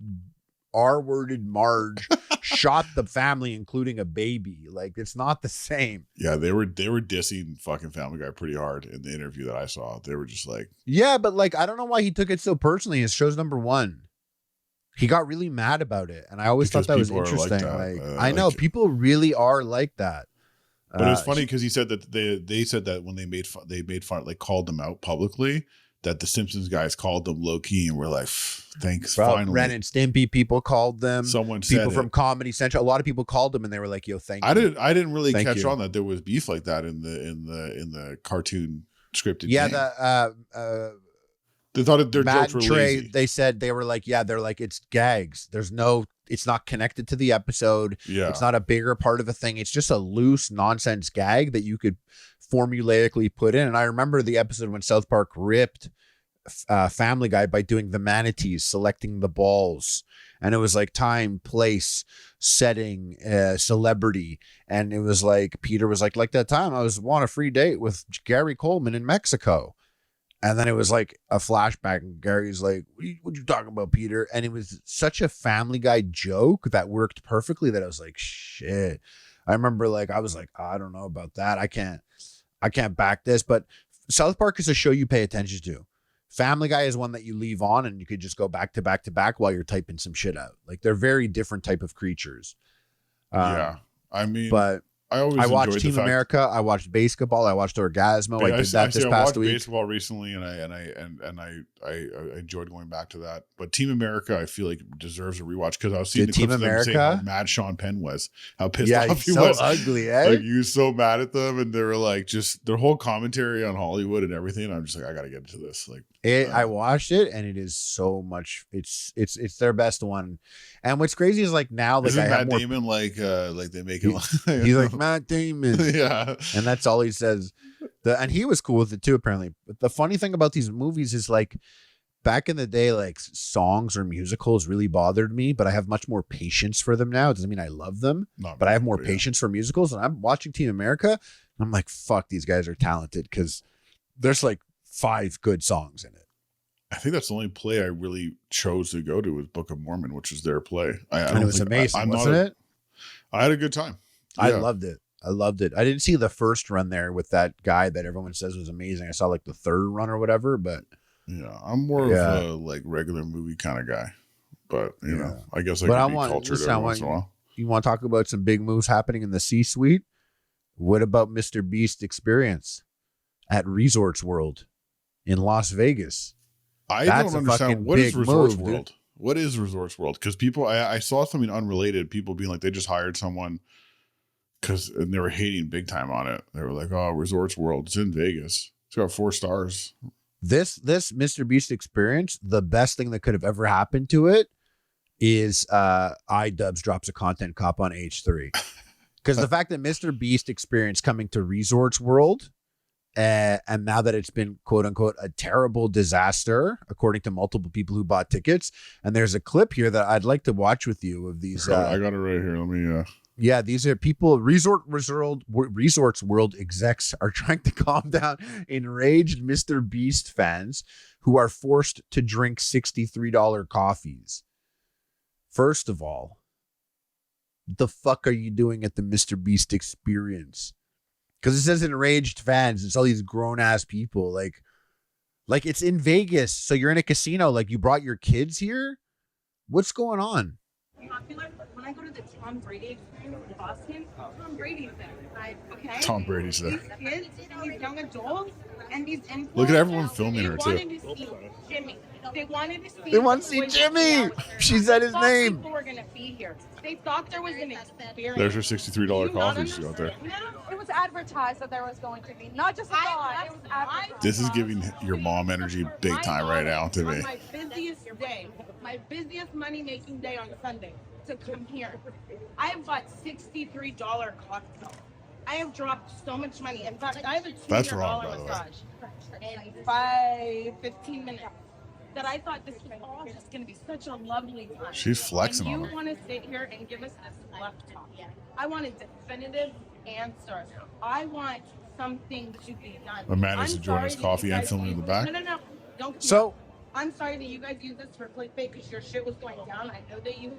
R-worded Marge, shot the family, including a baby. Like, it's not the same. Yeah, they were dissing fucking Family Guy pretty hard in the interview that I saw. They were just like, yeah, but like, I don't know why he took it so personally. His show's #1. He got really mad about it, and I always thought that was interesting. Like I know people really are like that. But it's funny because he said that they said that when they made fun, like called them out publicly, that the Simpsons guys called them low key, and we're like, thanks. Bro, finally, Ren and Stimpy people called them. Someone people said from it. Comedy Central. A lot of people called them, and they were like, "Yo, thank you." I didn't really catch on that there was beef like that in the cartoon scripted. Yeah, game. They thought their Matt jokes were and Trey, lazy. they said they were like, yeah, they're like, it's gags. It's not connected to the episode. Yeah. It's not a bigger part of the thing. It's just a loose nonsense gag that you could formulaically put in. And I remember the episode when South Park ripped Family Guy by doing the manatees, selecting the balls. And it was like time, place, setting, celebrity. And it was like, Peter was like that time I was on a free date with Gary Coleman in Mexico. And then it was like a flashback, and Gary's like, what you talking about, Peter? And it was such a Family Guy joke that worked perfectly that I was like, shit. I remember like, I was like, I don't know about that. I can't back this. But South Park is a show you pay attention to. Family Guy is one that you leave on and you could just go back to back to back while you're typing some shit out. Like they're very different type of creatures. Yeah. I mean, but I watched Team America. I watched basketball. I watched Orgasmo. I did that this past week. I watched baseball recently, and I enjoyed going back to that. But Team America, I feel like deserves a rewatch because I was seeing the clips of them saying how mad Sean Penn was, how pissed off he was. So ugly, eh? Like he was so mad at them, and they were like just their whole commentary on Hollywood and everything. And I'm just like, I got to get into this. Like I watched it, and it is so much. It's their best one. And what's crazy is like now, like isn't Matt Damon like they make him he's like Matt Damon, yeah, and that's all he says. And he was cool with it too, apparently. But the funny thing about these movies is like back in the day, like songs or musicals really bothered me, but I have much more patience for them now. It doesn't mean I love them, but I have more patience for musicals. And I'm watching Team America, and I'm like, fuck, these guys are talented because there's like 5 good songs in it. I think that's the only play I really chose to go to was Book of Mormon, which was their play. And it was amazing, wasn't it? I had a good time. Yeah. I loved it. I didn't see the first run there with that guy that everyone says was amazing. I saw like the 3rd run or whatever, but yeah, I'm more of a like regular movie kind of guy. But you know, I guess I can be cultured every once in a while. You want to talk about some big moves happening in the C-suite? What about MrBeast experience at Resorts World in Las Vegas? I don't understand what is Resorts World. Dude. What is Resorts World? Because people, I saw something unrelated. People being like, they just hired someone and they were hating big time on it. They were like, "Oh, Resorts World, it's in Vegas. It's got 4 stars." This MrBeast experience, the best thing that could have ever happened to it is Idubbbz drops a content cop on H3, because the fact that MrBeast experience coming to Resorts World. And now that it's been quote unquote a terrible disaster, according to multiple people who bought tickets, and there's a clip here that I'd like to watch with you of these. I got it right here. Let me. Yeah, these are people. Resorts World execs are trying to calm down enraged MrBeast fans who are forced to drink $63 coffees. First of all, the fuck are you doing at the MrBeast experience? Because it says enraged fans. It's all these grown ass people. Like it's in Vegas. So you're in a casino. Like you brought your kids here. What's going on? Popular. When I go to the Tom Brady experience in Boston, Tom Brady's there. Okay. Tom Brady's there. These kids, these young adults, and these influencers. Look at everyone filming her too. To see Jimmy. They wanted to see. They want to see Jimmy. She said his name. People were gonna be here. They thought there was an experience. There's her $63 coffees out there. No, it was advertised that there was going to be, not just a thought. It was advertised. This is giving your mom energy big time right now to me. My busiest day, my busiest money-making day on Sunday to come here. I have bought $63 cocktails. I have dropped so much money. In fact, I have a 2-year wrong, dollar by the way. massage in 15 minutes. That I thought this was all just going to be such a lovely time. She's flexing and on you her. want to sit here and give us this left talk. I want a definitive answer. I want something to be done. Amanda's enjoying his coffee and filming in the back. No. Don't. So I'm sorry that you guys use this for clickbait because your shit was going down. I know that you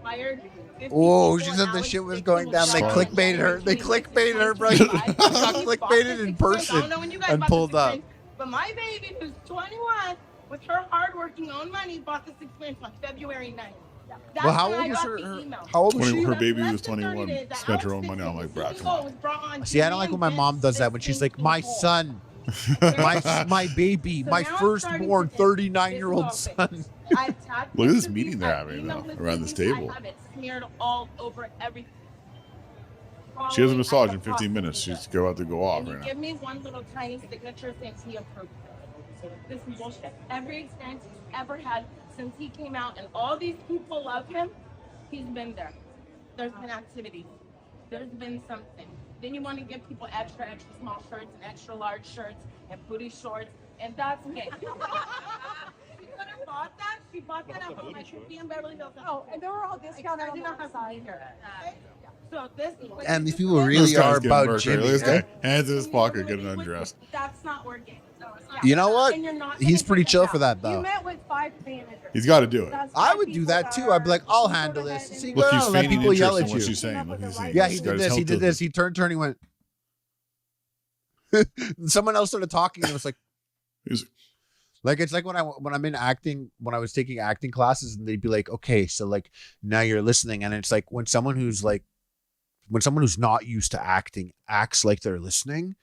fired 50 oh, people she said and the now shit it's was 60 going down. They people. clickbaited her. They clickbaited her, bro. She got clickbaited in person and pulled up. But my baby, who's 21, with her hardworking own money, bought this experience on February 9th. That's Well, how when old I was got her? the email. How old was she? Her baby Less was than 21. 30 days, the Spent her own outfit money. I'm was like, bro, come was on. brought on See, I don't like when my mom does that when she's like, my son, my baby, So my now I'm firstborn starting to 39-year-old this son. I've tagged Look at this Mr. meeting Beast, they're I've having, emailed though, Mr. around this Beast, table. I have it smeared all over everything. She has a massage in 15 minutes. She's about to go off And you right now. give me one little tiny signature saying he approved this is bullshit. Every experience he's ever had since he came out and all these people love him, he's been there. There's been activity. There's been something. Then you want to give people extra small shirts and extra large shirts and booty shorts, and that's okay. She could have bought that. She bought that at my Cookie in Beverly Hills. Oh, and they were all discounted on the outside. So this. And these people This really guy's are getting about murked, Jimmy. right? This Right? guy hands in his pocket, getting undressed. That's not working. You know what? And you're not He's gonna pretty take chill it for out. that You though. met with 5 managers. He's got to do it. That's I 5 would do people that too. I'd be like, I'll handle this. See, Look, go he's down, let feigning people yell interest at in what you. she's saying. Look, he's saying. Yeah, He's he got did his this. He head did this. tilted. He turned. He went. Someone else started talking, and it was like, He's- like it's like when I'm in acting, when I was taking acting classes, and they'd be like, okay, so like now you're listening, and it's like when someone who's not used to acting acts like they're listening,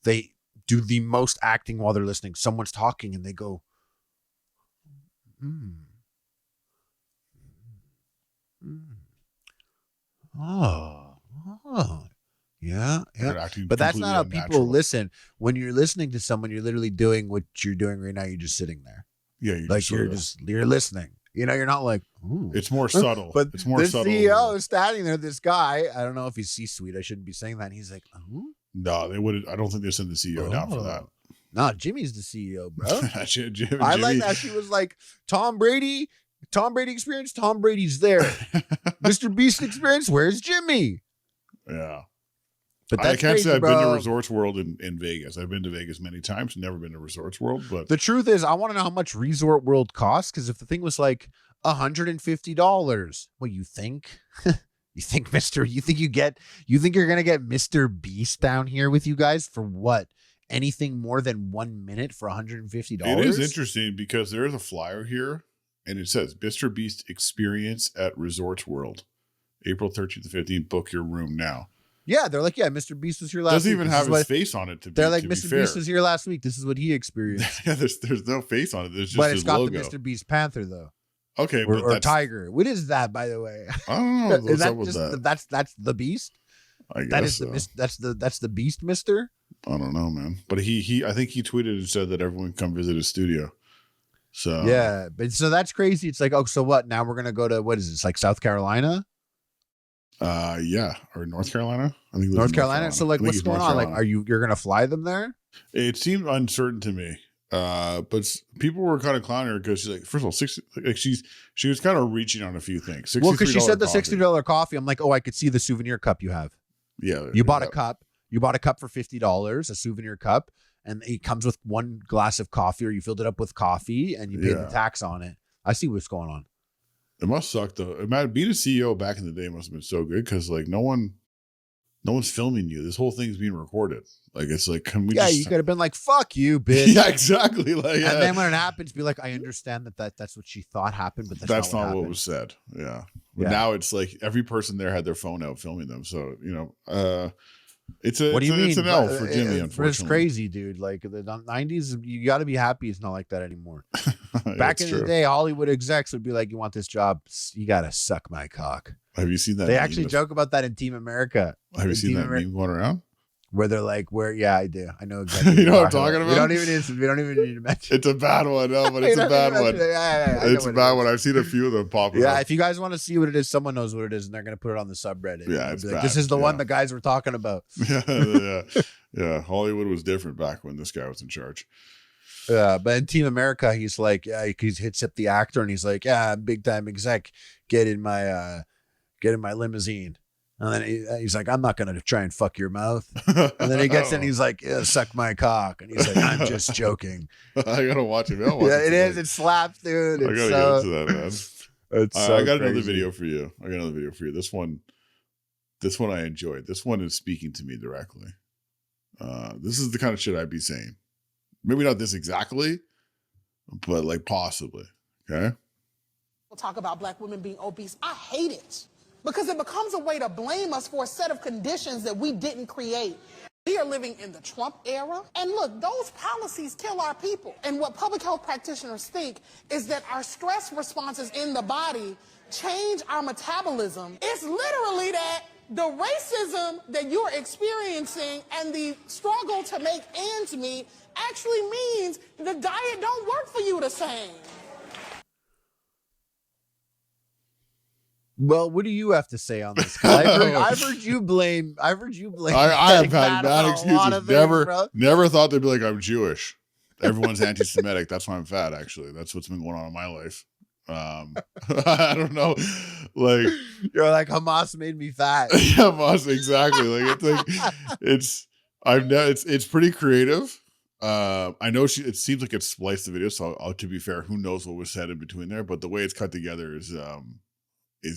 they do the most acting while they're listening. Someone's talking, and they go, oh. Yeah. they're acting But that's not how completely people unnatural. listen. When you're listening to someone, you're literally doing what you're doing right now. You're just sitting there. Yeah, You're listening. You know, you're not like, ooh. It's more subtle. But it's more the subtle. CEO is standing there, this guy, I don't know if he's C-suite. I shouldn't be saying that. And he's like, oh. No, they would. I don't think they sent the CEO down for that. No, Jimmy's the CEO, bro. Jimmy, I like that she was like, Tom Brady experience, Tom Brady's there. Mr. Beast experience, where's Jimmy? Yeah. But I that's can't crazy, say I've bro. been to Resorts World in Vegas. I've been to Vegas many times, never been to Resorts World, but The truth is, I want to know how much Resort World costs, because if the thing was like $150, what you think? You think you're gonna get Mr. Beast down here with you guys for what? Anything more than 1 minute for $150? it is interesting because there is a flyer here and it says Mr. Beast Experience at Resorts World, April 13th to 15th. Book your room now. Yeah, they're like, yeah, Mr. Beast was here last Doesn't week. even This have is his what- face on it. They're like, to be Mr. fair. Beast was here last week. This is what he experienced. Yeah, there's no face on it. There's just But his it's got logo. the Mr. Beast Panther though, Okay, or, but or that's Tiger. What is that, by the way? I don't know. Is What's that up with just that? that's the Beast? I guess That is so. that's the Beast, Mister. I don't know, man. But he I think he tweeted and said that everyone come visit his studio. So Yeah, but so that's crazy. It's like, oh, so what? Now we're gonna go to what is it? It's like South Carolina, yeah, or North Carolina. I think he lives North in Carolina. So like, I think what's he's going North on? Like, Carolina. you're gonna fly them there? It seemed uncertain to me. But people were kind of clowning her because she's like, first of all, she was kind of reaching on a few things. Well, because she said the $63 $60 coffee. I'm like, oh, I could see the souvenir cup you have. Yeah, You bought a cup. You bought a cup for $50, a souvenir cup, and it comes with one glass of coffee, or you filled it up with coffee and you paid the Yeah. tax on it. I see what's going on. It must suck though. Being a CEO back in the day must have been so good because like no one's filming you. This whole thing's being recorded. Like it's like, can we? Yeah, just... you could have been like, "Fuck you, bitch." Yeah, exactly. Like, And then when it happens, be like, "I understand that's what she thought happened, but that's not what happened." was said. Yeah. But Yeah. now it's like every person there had their phone out filming them. So, it's a, What do you mean? It's an L for Jimmy, But unfortunately. it's crazy, dude. Like the 90s, you got to be happy it's not like that anymore. Back It's in true. the day, Hollywood execs would be like, "You want this job? You got to suck my cock." Have you seen that? They meme actually that's- joke about that in Team America. Have you In seen Team that meme going around? Where they're like, yeah, I do. I know exactly. You know what I'm talking about? We don't even need to mention. It's a bad one, no, but it's a bad one. It's a bad one. I've seen a few of them pop up. Yeah, if you guys want to see what it is, someone knows what it is, and they're gonna put it on the subreddit. Yeah, it's like, this is the one the guys were talking about. Yeah. Hollywood was different back when this guy was in charge. Yeah, but in Team America, he's like, he hits up the actor, and he's like, yeah, big time exec, get in my limousine. And then he's like, I'm not going to try and fuck your mouth. And then he gets in, he's like, yeah, suck my cock. And he's like, I'm just joking. I got to watch it. Yeah, it is. It slaps, dude. I got to get into that, man. I got crazy. another video for you. This one I enjoyed. This one is speaking to me directly. This is the kind of shit I'd be saying. Maybe not this exactly, but like possibly. Okay. We'll talk about black women being obese. I hate it. Because it becomes a way to blame us for a set of conditions that we didn't create. We are living in the Trump era. And look, those policies kill our people. And what public health practitioners think is that our stress responses in the body change our metabolism. It's literally that the racism that you're experiencing and the struggle to make ends meet actually means the diet don't work for you the same. Well, what do you have to say on this? I've heard you blame. I have had bad excuses. Never thought they'd be like, I'm Jewish. Everyone's anti-Semitic. That's why I'm fat. Actually, that's what's been going on in my life. I don't know. Like you're like Hamas made me fat. Yeah, Hamas exactly. It's pretty creative. I know it seems like it's spliced the video. So to be fair, who knows what was said in between there? But the way it's cut together is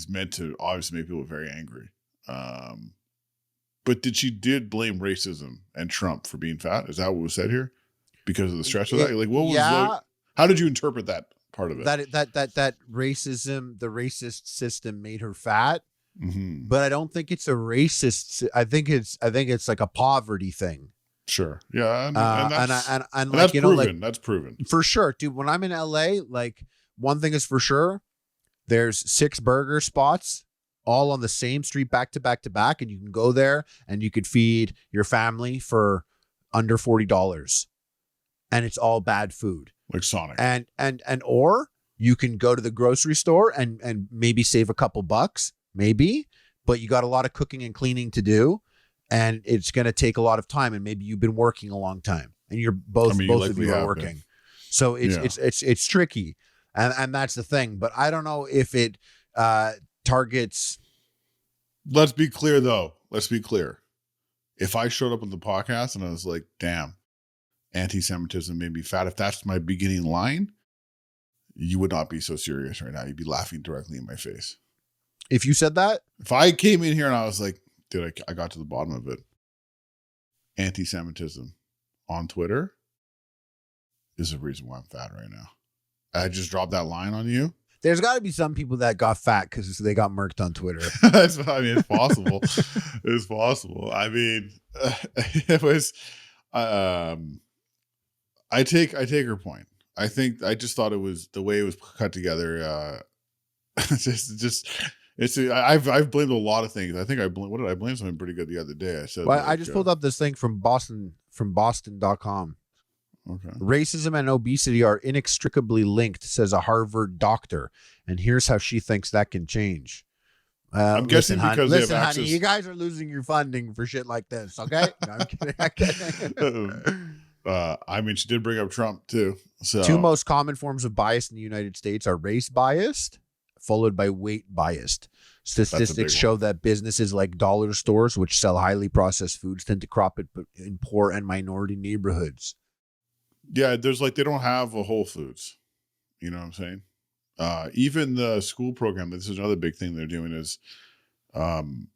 meant to obviously make people very angry. But she did blame racism and Trump for being fat. Is that what was said here? Because of the stretch of that? Like, what was how did you interpret that part of it? That racism, the racist system made her fat. Mm-hmm. But I don't think it's a racist. I think it's like a poverty thing. Sure. Yeah. And like, that's proven. That's proven. For sure. Dude, when I'm in LA, like one thing is for sure. There's 6 burger spots all on the same street back to back to back. And you can go there and you could feed your family for under $40. And it's all bad food. Like Sonic. And or you can go to the grocery store and maybe save a couple bucks, maybe, but you got a lot of cooking and cleaning to do. And it's going to take a lot of time. And maybe you've been working a long time and you're both of you are working. Been. So it's tricky. And that's the thing. But I don't know if it targets. Let's be clear, though. Let's be clear. If I showed up on the podcast and I was like, damn, anti-Semitism made me fat. If that's my beginning line, you would not be so serious right now. You'd be laughing directly in my face. If you said that? If I came in here and I was like, dude, I got to the bottom of it. Anti-Semitism on Twitter is the reason why I'm fat right now. I just dropped that line on you. There's got to be some people that got fat because they got murked on Twitter. It's possible. It's possible. I mean, it was. I take her point. I just thought it was the way it was cut together. I've blamed a lot of things. I think what did I blame? Something pretty good the other day. I said. Well, I just pulled up this thing from Boston.com. Okay. Racism and obesity are inextricably linked, says a Harvard doctor. And here's how she thinks that can change. I'm guessing because they have access. Honey, you guys are losing your funding for shit like this, okay? No, I'm kidding. I mean, she did bring up Trump, too. So 2 most common forms of bias in the United States are race biased, followed by weight biased. Statistics show that businesses like dollar stores, which sell highly processed foods, tend to crop it in poor and minority neighborhoods. Yeah, there's they don't have a Whole Foods. You know what I'm saying? Even the school program, this is another big thing they're doing is you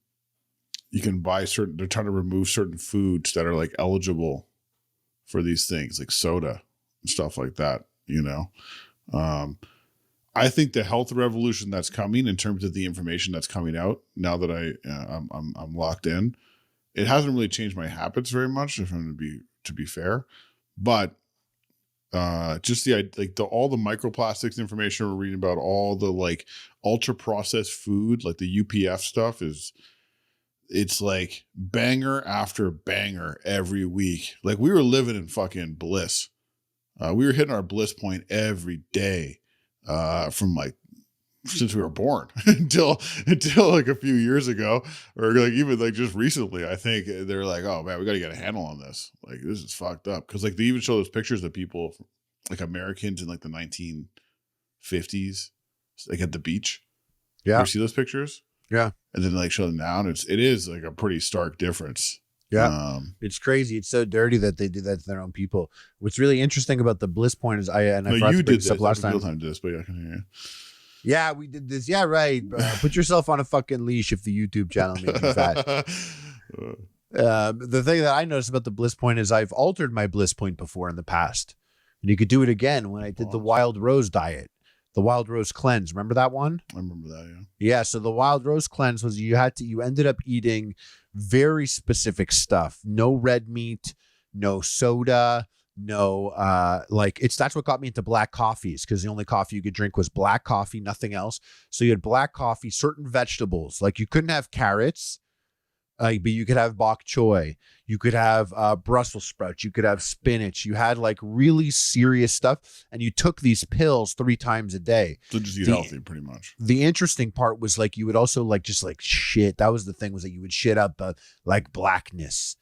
can buy they're trying to remove certain foods that are eligible for these things, like soda and stuff like that, you know? I think the health revolution that's coming in terms of the information that's coming out now that I'm locked in, it hasn't really changed my habits very much, if I'm to be fair, but just all the microplastics information we're reading about, all the ultra processed food, like the UPF stuff it's like banger after banger every week. Like we were living in fucking bliss. We were hitting our bliss point every day from like since we were born until like a few years ago, or like even like just recently. I think they're like, oh man, we got to get a handle on this. Like this is fucked up, because like they even show those pictures of people like Americans in like the 1950s, like at the beach. Yeah, you ever see those pictures? Yeah, and then like show them now, and it is like a pretty stark difference. Yeah, it's crazy. It's so dirty that they do that to their own people. What's really interesting about the bliss point is I forgot to bring this up last time. Did this, but yeah, I can hear you. Yeah, we did this. Yeah, right. Put yourself on a fucking leash if the YouTube channel makes you fat. The thing that I noticed about the bliss point is I've altered my bliss point before in the past. And you could do it again when I did the wild rose diet, the wild rose cleanse. Remember that one? I remember that, yeah. Yeah, so the wild rose cleanse was you ended up eating very specific stuff. No red meat, no soda, no that's what got me into black coffees, because the only coffee you could drink was black coffee, nothing else. So you had black coffee, certain vegetables, like you couldn't have carrots, but you could have bok choy, you could have Brussels sprouts, you could have spinach. You had like really serious stuff, and you took these pills 3 times a day. So just eat healthy, pretty much. The interesting part was like you would also like just like shit. That was the thing, was that you would shit out the like blackness.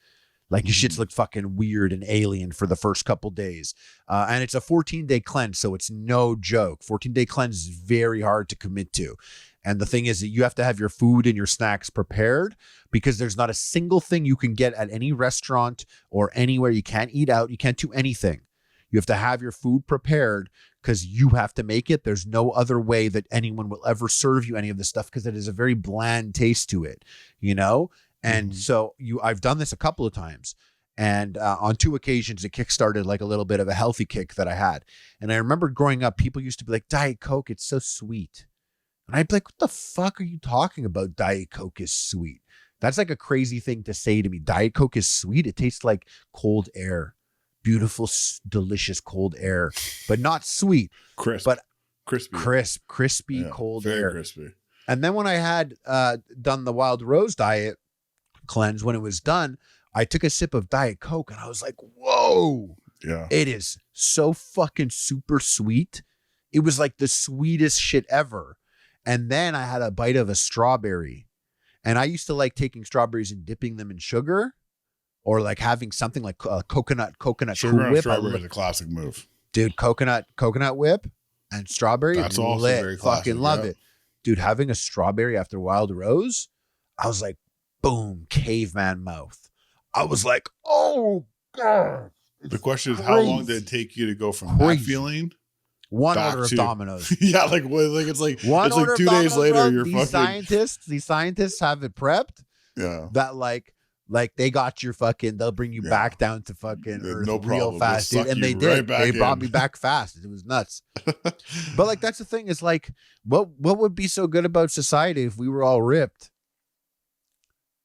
Like your shits looked fucking weird and alien for the first couple days. And it's a 14-day cleanse, so it's no joke. 14-day cleanse is very hard to commit to. And the thing is that you have to have your food and your snacks prepared, because there's not a single thing you can get at any restaurant or anywhere. You can't eat out. You can't do anything. You have to have your food prepared, because you have to make it. There's no other way that anyone will ever serve you any of this stuff, because it is a very bland taste to it, you know? And so I've done this a couple of times, and on 2 occasions, it kickstarted like a little bit of a healthy kick that I had. And I remember growing up, people used to be like, Diet Coke, it's so sweet. And I'd be like, what the fuck are you talking about? Diet Coke is sweet. That's like a crazy thing to say to me. Diet Coke is sweet. It tastes like cold air, beautiful, delicious cold air, but not sweet. Crispy, yeah, cold air. Crispy. And then when I had done the wild rose diet cleanse, when it was done, I took a sip of Diet Coke and I was like, whoa, yeah, it is so fucking super sweet. It was like the sweetest shit ever. And then I had a bite of a strawberry, and I used to like taking strawberries and dipping them in sugar, or like having something like coconut sugar whip. Strawberry is a classic move, dude. Coconut whip and strawberry. That's also very classic. Fucking love it, dude. Having a strawberry after wild rose, I was like, boom, caveman mouth. I was like, oh god. The question is, how long did it take you to go from that feeling? One order of Domino's. Yeah, it's like 2 days later, bro, you're these scientists have it prepped. Yeah. That like they got your fucking, they'll bring you back down to fucking Earth real fast, dude. And they did. They brought me back fast. It was nuts. But like, that's the thing, is like, what would be so good about society if we were all ripped?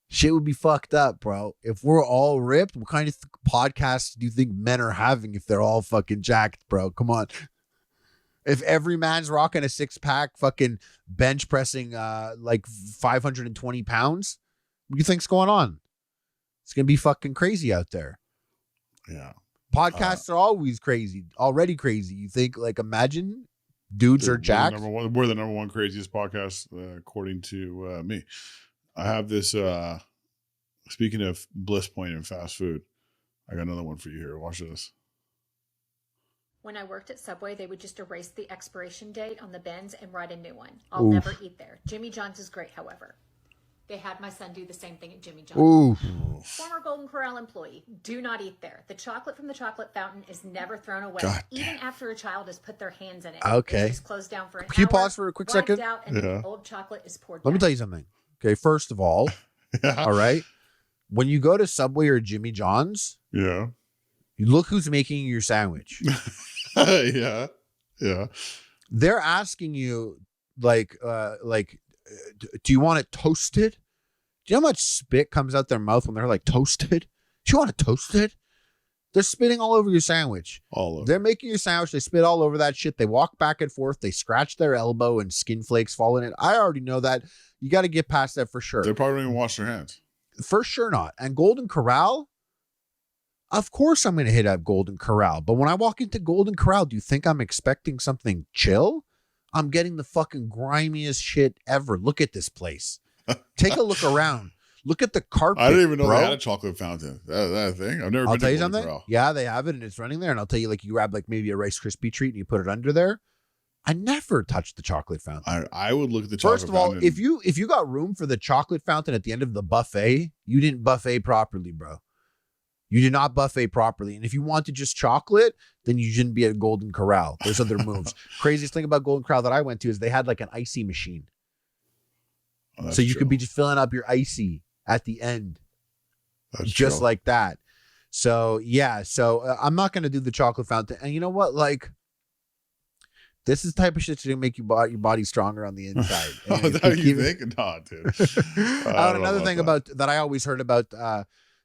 Shit would be fucked up, bro. If we're all ripped, what kind of podcasts do you think men are having if they're all fucking jacked, bro? Come on. If every man's rocking a 6-pack, fucking bench pressing like 520 pounds, what do you think's going on? It's going to be fucking crazy out there. Yeah. Podcasts are always crazy, already crazy. You think, like, imagine dudes are jacked. We're the number one craziest podcast, according to me. I have this, speaking of bliss point and fast food, I got another one for you here. Watch this. When I worked at Subway, they would just erase the expiration date on the bins and write a new one. I'll never eat there. Jimmy John's is great, however. They had my son do the same thing at Jimmy John's. Former Golden Corral employee, do not eat there. The chocolate from the chocolate fountain is never thrown away, even after a child has put their hands in it. Okay. It's just closed down for an hour. Can you pause for a quick second? Out, and the old chocolate is poured Let me tell you something. Okay, first of all, all right, when you go to Subway or Jimmy John's, you look who's making your sandwich. Yeah. They're asking you like, do you want it toasted? Do you know how much spit comes out their mouth when they're like toasted? Do you want it toasted? They're spitting all over your sandwich. All over. They're making your sandwich. They spit all over that shit. They walk back and forth. They scratch their elbow and skin flakes fall in it. I already know that. You got to get past that for sure. They probably don't even wash their hands. For sure not. And Golden Corral, of course I'm going to hit up Golden Corral. But when I walk into Golden Corral, do you think I'm expecting something chill? I'm getting the fucking grimiest shit ever. Look at this place. Take a look around. Look at the carpet. I didn't even know bro. they had a chocolate fountain. That thing. I've never I'll been tell to you Golden something. Corral. Yeah, they have it and it's running there. And I'll tell you, like, you grab like maybe a Rice Krispie treat and you put it under there. I never touched the chocolate fountain. I would look at the chocolate fountain. First of all, fountain. if you got room for the chocolate fountain at the end of the buffet, you didn't buffet properly, bro. You did not buffet properly. And if you wanted just chocolate, then you shouldn't be at Golden Corral. There's other moves. Craziest thing about Golden Corral that I went to is they had like an icy machine. Oh, so you could be just filling up your icy at the end. That's just true. like that. So yeah. So I'm not going to do the chocolate fountain. And you know what? Like, this is the type of shit to make your body stronger on the inside. That you think? Not, dude. Another thing about that I always heard about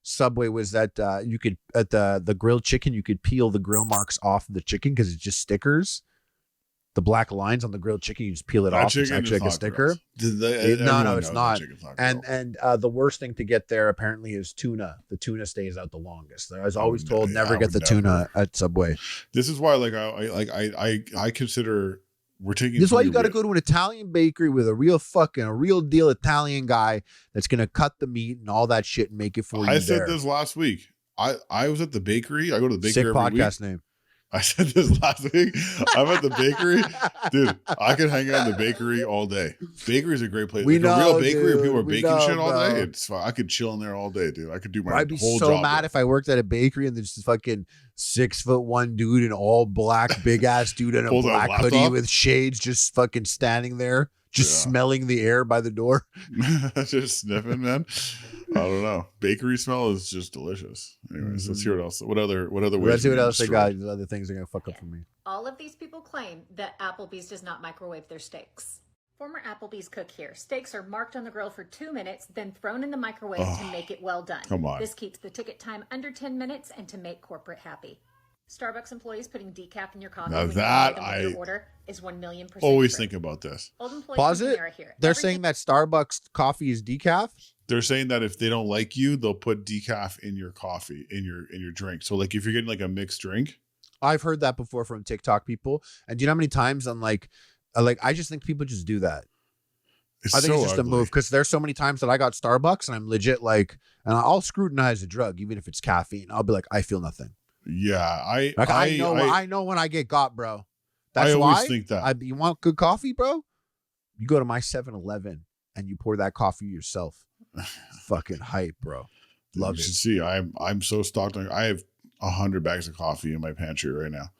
Subway was that you could at the grilled chicken, you could peel the grill marks off the chicken because it's just stickers. The black lines on the grilled chicken, you just peel it off. It's actually like a sticker. No, it's not. And the worst thing to get there apparently is tuna. The tuna stays out the longest. I was always told never get the tuna at Subway. This is why, like, I consider we're taking. This is why you got to go to an Italian bakery with a real deal Italian guy that's gonna cut the meat and all that shit and make it for you. I said this last week. I was at the bakery. I go to the bakery. Sick every podcast week. name. I said this last week. I'm at the bakery. Dude, I could hang out in the bakery all day. Bakery is a great place. We like know, a real bakery dude. where people are We baking know, shit all bro. day. It's fine. I could chill in there all day, dude. I could do my I'd be whole so job mad there. if I worked at a bakery and there's this fucking 6'1" dude in all black, big ass dude in a Pulls out black a hoodie laptop. with shades, just fucking standing there, just smelling the air by the door. Just sniffing, man. I don't know. Bakery smell is just delicious. Anyways, let's hear what else. What other ways? Let's see what we else they destroy? got. These other things are gonna fuck up for me. All of these people claim that Applebee's does not microwave their steaks. Former Applebee's cook here. Steaks are marked on the grill for 2 minutes, then thrown in the microwave to make it well done. Come on. This keeps the ticket time under 10 minutes and to make corporate happy. Starbucks employees putting decaf in your coffee Now when that you I your order is 1,000,000% Always true. think about this. Old employees Pause from it. Panera here. They're Everything- saying that Starbucks coffee is decaf. They're saying that if they don't like you, they'll put decaf in your coffee, in your drink. So like if you're getting like a mixed drink. I've heard that before from TikTok people. And do you know how many times I'm like I just think people just do that. It's I think so it's just a ugly. move because there's so many times that I got Starbucks and I'm legit like, and I'll scrutinize a drug even if it's caffeine. I'll be like, I feel nothing. Yeah, I know when I get got, bro. That's I always why think that. you want good coffee, bro? You go to my 7-Eleven and you pour that coffee yourself. Fucking hype, bro. Love You it. should see. I'm so stocked on. I have 100 bags of coffee in my pantry right now.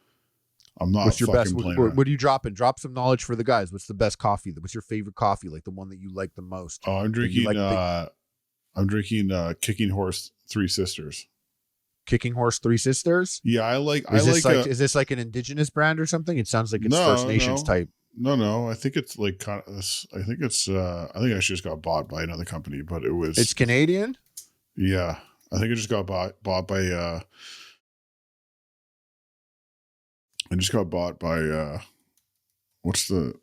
I'm not. What's your best? playing What, around. what are you dropping? Drop some knowledge for the guys. What's the best coffee? What's your favorite coffee? Like the one that you like the most? Oh, I'm drinking. I'm drinking Kicking Horse Three Sisters. Kicking Horse Three Sisters. Yeah, I like. Is this like an indigenous brand or something? It sounds like it's First Nations type. No. I think it's like kind of. I think it's. I think I just got bought by another company, but it was. It's Canadian. Yeah, I think it just got bought by. I just got bought by. What's the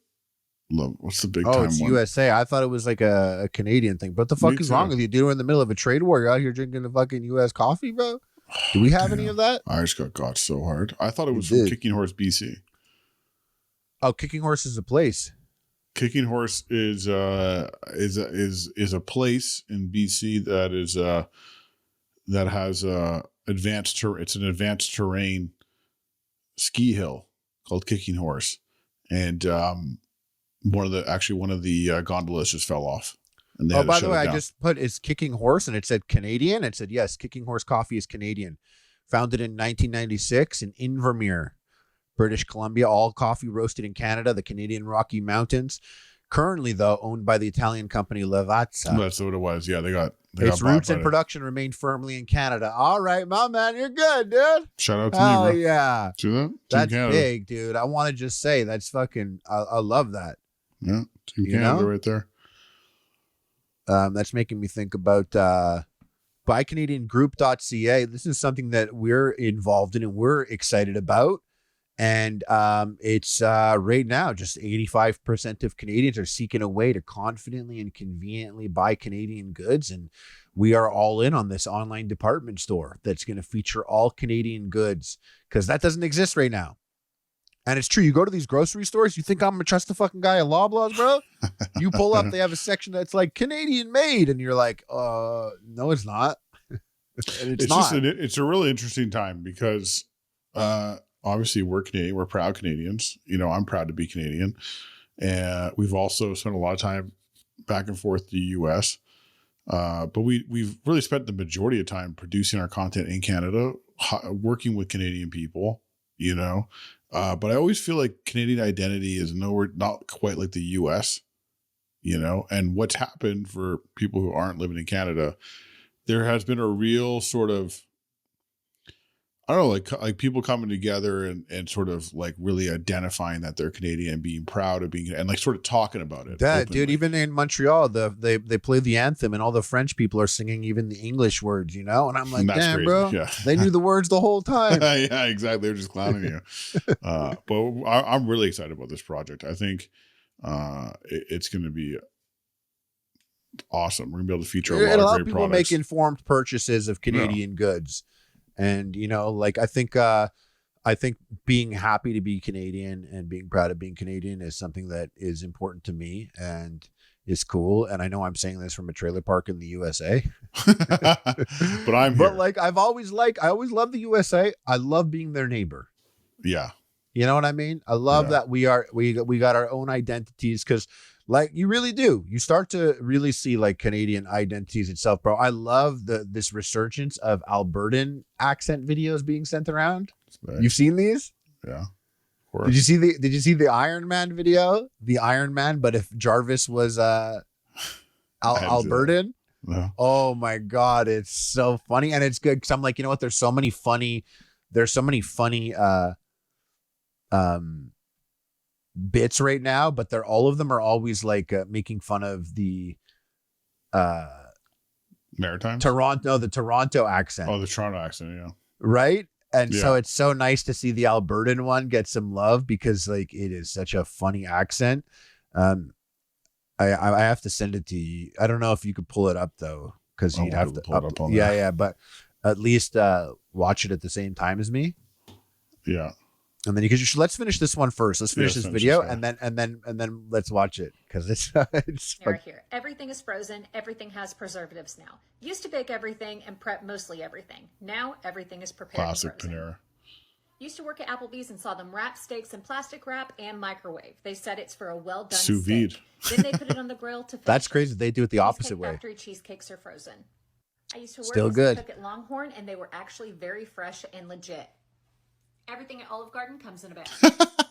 big time it's one? USA. I thought it was like a Canadian thing. But the fuck Me is too. wrong with you, dude? We're in the middle of a trade war. You're out here drinking the fucking US coffee, bro. Do we have any of that? I just got so hard. I thought it was You from did. Kicking Horse, BC. Oh, Kicking Horse is a place. Kicking Horse is a place in BC that is that has advanced. It's an advanced terrain ski hill called Kicking Horse, and one of the gondolas just fell off. And they had to By shut the it way, I down. just put is Kicking Horse and it said Canadian. It said, yes, Kicking Horse Coffee is Canadian. Founded in 1996 in Invermere, British Columbia. All coffee roasted in Canada, the Canadian Rocky Mountains. Currently, though, owned by the Italian company Lavazza. That's what it was. Yeah, they got Its bought roots by and it. production remain firmly in Canada. All right, my man, you're good, dude. Shout out to Oh, me, bro. yeah. See that? Team That's Canada. big, dude. I want to just say that's fucking, I love that. Yeah, Team You Canada know? right there. That's making me think about BuyCanadianGroup.ca. This is something that we're involved in and we're excited about. And it's right now just 85% of Canadians are seeking a way to confidently and conveniently buy Canadian goods. And we are all in on this online department store that's going to feature all Canadian goods, because that doesn't exist right now. And it's true. You go to these grocery stores, you think I'm going to trust the fucking guy at Loblaws, bro? You pull up, they have a section that's like Canadian made. And you're like, no, it's not. And it's not. It's a really interesting time because obviously we're Canadian. We're proud Canadians. You know, I'm proud to be Canadian. And we've also spent a lot of time back and forth to the U.S. But we've really spent the majority of time producing our content in Canada, working with Canadian people, you know. But I always feel like Canadian identity is not quite like the U.S., you know. And what's happened for people who aren't living in Canada, there has been a real sort of, I don't know, like people coming together and sort of like really identifying that they're Canadian and being proud of being, and like sort of talking about it. That, dude, even in Montreal, they play the anthem and all the French people are singing even the English words, you know? And I'm like, damn, crazy. Bro, yeah. They knew the words the whole time. Yeah, exactly. They're just clowning you. But I'm really excited about this project. I think it's going to be awesome. We're going to be able to feature a lot of great people products. Make informed purchases of Canadian goods. And, you know, like, I think being happy to be Canadian and being proud of being Canadian is something that is important to me and is cool. And I know I'm saying this from a trailer park in the USA, but I'm here. But like, I always love the USA. I love being their neighbor. Yeah. You know what I mean? I love that we got our own identities, because like you really do. You start to really see like Canadian identities itself, bro. I love this resurgence of Albertan accent videos being sent around. Nice. You've seen these? Yeah. Did you see the Iron Man video? The Iron Man, but if Jarvis was Albertan? No. Oh my God, it's so funny. And it's good because I'm like, you know what? There's so many funny bits right now, but all of them are always like making fun of the Maritime the Toronto accent. Oh, the Toronto accent, yeah. Right. And so it's so nice to see the Albertan one get some love, because like it is such a funny accent. I have to send it to you. I don't know if you could pull it up though, because you'd have to pull it up on yeah, but at least watch it at the same time as me. Yeah. And then let's finish this one first. Let's finish this video and then let's watch it, because it's here. Everything is frozen. Everything has preservatives now. Used to bake everything and prep mostly everything. Now everything is prepared. Classic Panera. Used to work at Applebee's and saw them wrap steaks in plastic wrap and microwave. They said it's for a well done sous vide. Then they put it on the grill to finish. That's crazy. They do it the opposite way. Factory cheesecakes are frozen. I used to work Still good. as a cook at Longhorn, and they were actually very fresh and legit. Everything at Olive Garden comes in a bag.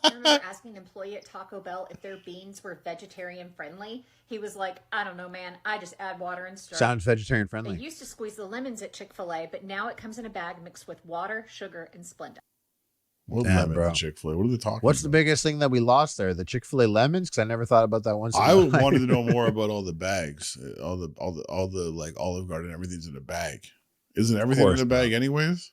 I remember asking an employee at Taco Bell if their beans were vegetarian friendly. He was like, I don't know, man. I just add water and stir. Sounds vegetarian friendly. They used to squeeze the lemons at Chick-fil-A, but now it comes in a bag mixed with water, sugar, and Splenda. What lemons at Chick-fil-A? What are they talking What's about? the biggest thing that we lost there? The Chick-fil-A lemons? Because I never thought about that once. I wanted to know more about all the bags, all the like Olive Garden. Everything's in a bag. Isn't everything in a bag anyways?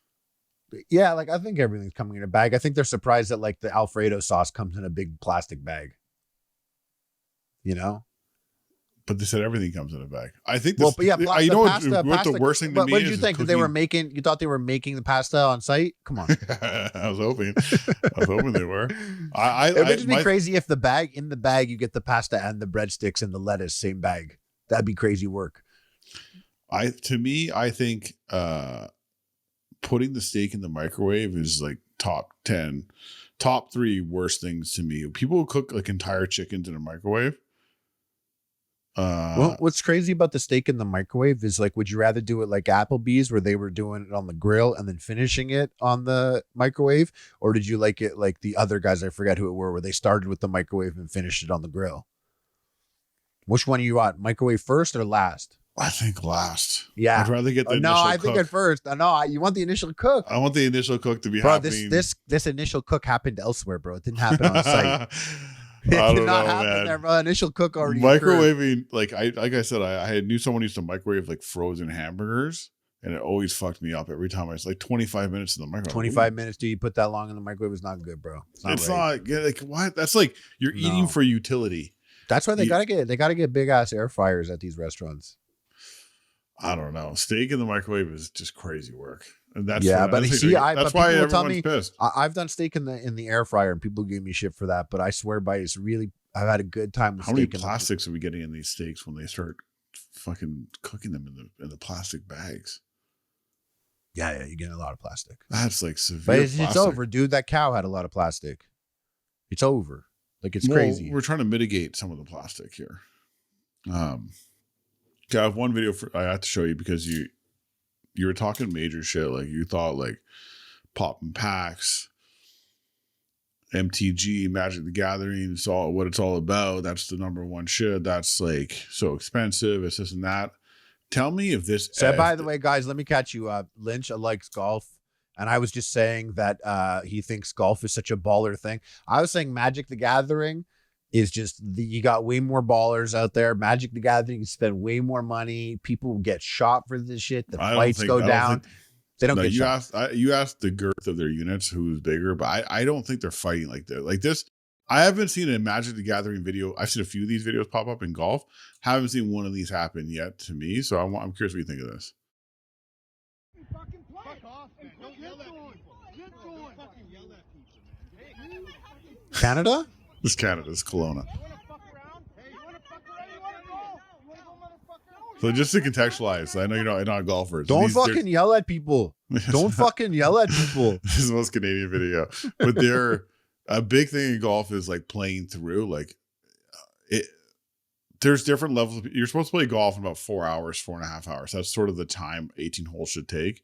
Yeah, like I think everything's coming in a bag. I think they're surprised that like the Alfredo sauce comes in a big plastic bag. You know? But they said everything comes in a bag. I think this, you know what the worst thing to me is. What did you think? That they were making, you thought they were making the pasta on site? Come on. I was hoping they were. It would just be crazy if in the bag you get the pasta and the breadsticks and the lettuce, same bag. That'd be crazy work. I think putting the steak in the microwave is like top 3 worst things to me. People who cook like entire chickens in a microwave. Well, what's crazy about the steak in the microwave is like, would you rather do it like Applebee's where they were doing it on the grill and then finishing it on the microwave? Or did you like it like the other guys, I forget who it were, where they started with the microwave and finished it on the grill? Which one are you on? Microwave first or last? I think last. Yeah. I'd rather get the initial cook. No, I think think at first. No, you want the initial cook. I want the initial cook to be happening. This initial cook happened elsewhere, bro. It didn't happen on site. It did not happen there, bro. Initial cook already microwaving. Like I said, I knew someone used to microwave like frozen hamburgers, and it always fucked me up every time. I was like 25 minutes in the microwave. 25 minutes. Do you put that long in the microwave? Is not good, bro. It's not like what? That's like you're eating for utility. That's why they gotta get big ass air fryers at these restaurants. I don't know. Steak in the microwave is just crazy work. And that's but see, that's why everyone's pissed. I've done steak in the air fryer, and people give me shit for that. But I swear by it's really, I've had a good time with How steak. many plastics are we getting in these steaks when they start fucking cooking them in the plastic bags? Yeah, you're getting a lot of plastic. That's like severe. But it's over, dude. That cow had a lot of plastic. It's over. Like it's crazy. We're trying to mitigate some of the plastic here. I have one video I have to show you because you were talking major shit. Like you thought like popping packs, MTG, Magic the Gathering, it's all what it's all about. That's the number one shit. That's like so expensive. It's this and that. Tell me if this. So by the way, guys, let me catch you up. Lynch likes golf. And I was just saying that he thinks golf is such a baller thing. I was saying Magic the Gathering is just you got way more ballers out there. Magic the Gathering, you spend way more money. People get shot for this shit. The fights go down. They don't get shot. You asked the girth of their units, who's bigger, but I don't think they're fighting like that. Like this, I haven't seen a Magic the Gathering video. I've seen a few of these videos pop up in golf. Haven't seen one of these happen yet to me. So I'm curious what you think of this. Canada? This is Canada. This is Kelowna. So just to contextualize, I know you're not golfers. Don't fucking yell at people. Don't fucking yell at people. This is the most Canadian video. But a big thing in golf is like playing through. Like there's different levels. You're supposed to play golf in about 4 hours, 4.5 hours. That's sort of the time 18 holes should take.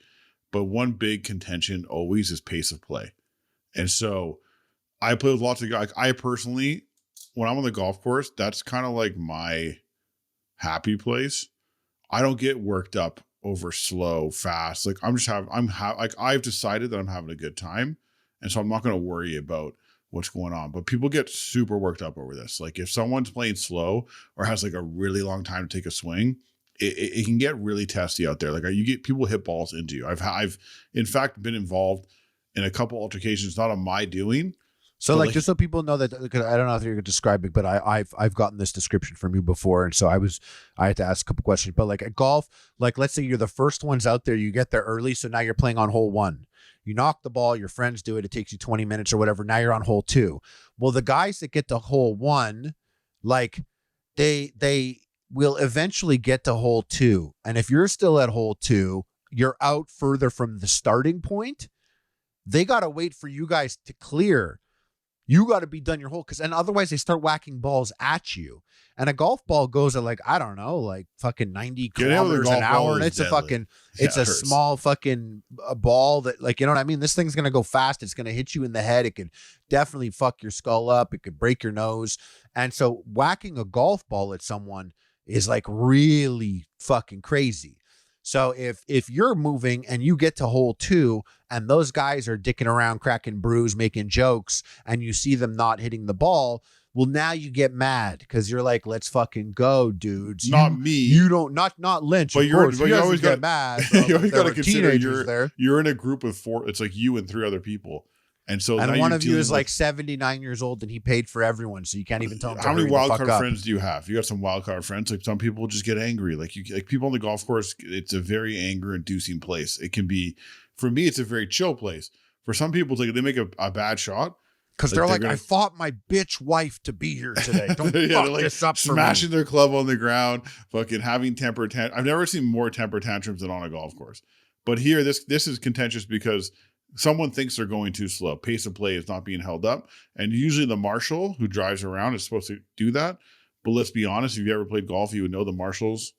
But one big contention always is pace of play. And so I play with lots of guys. I personally, when I'm on the golf course, that's kind of like my happy place. I don't get worked up over slow, fast. Like I've decided that I'm having a good time. And so I'm not going to worry about what's going on. But people get super worked up over this. Like if someone's playing slow or has like a really long time to take a swing, it can get really testy out there. Like you get people hit balls into you. I've in fact been involved in a couple altercations, not on my doing. So like just so people know that, because I don't know if you're going to describe it, but I've gotten this description from you before. And so I had to ask a couple questions, but like at golf, like let's say you're the first ones out there, you get there early. So now you're playing on hole 1. You knock the ball, your friends do it. It takes you 20 minutes or whatever. Now you're on hole 2. Well, the guys that get to hole 1, like they will eventually get to hole 2. And if you're still at hole 2, you're out further from the starting point. They got to wait for you guys to clear. You got to be done your hole, and otherwise they start whacking balls at you. And a golf ball goes at like, I don't know, like fucking 90 kilometers an hour. And it's deadly. It's a small fucking ball that, like, you know what I mean? This thing's going to go fast. It's going to hit you in the head. It could definitely fuck your skull up. It could break your nose. And so whacking a golf ball at someone is like really fucking crazy. So if you're moving and you get to hole 2 and those guys are dicking around, cracking brews, making jokes, and you see them not hitting the ball, well, now you get mad because you're like, let's fucking go, dudes. Not me. You don't, not Lynch. But you always get mad. You always got to consider you're in a group of 4. It's like you and 3 other people. And so one of you is like 79 years old and he paid for everyone. So you can't even tell him. How many wild card friends do you have? You got some wild card friends. Like some people just get angry. Like people on the golf course, it's a very anger inducing place. It can be, for me, it's a very chill place. For some people, it's like they make a bad shot. Because they're like, I fought my bitch wife to be here today. Don't fuck this up for me. Smashing their club on the ground, fucking having temper tantrums. I've never seen more temper tantrums than on a golf course. But here, this is contentious because someone thinks they're going too slow. Pace of play is not being held up. And usually the marshal who drives around is supposed to do that. But let's be honest, if you ever played golf, you would know the marshals,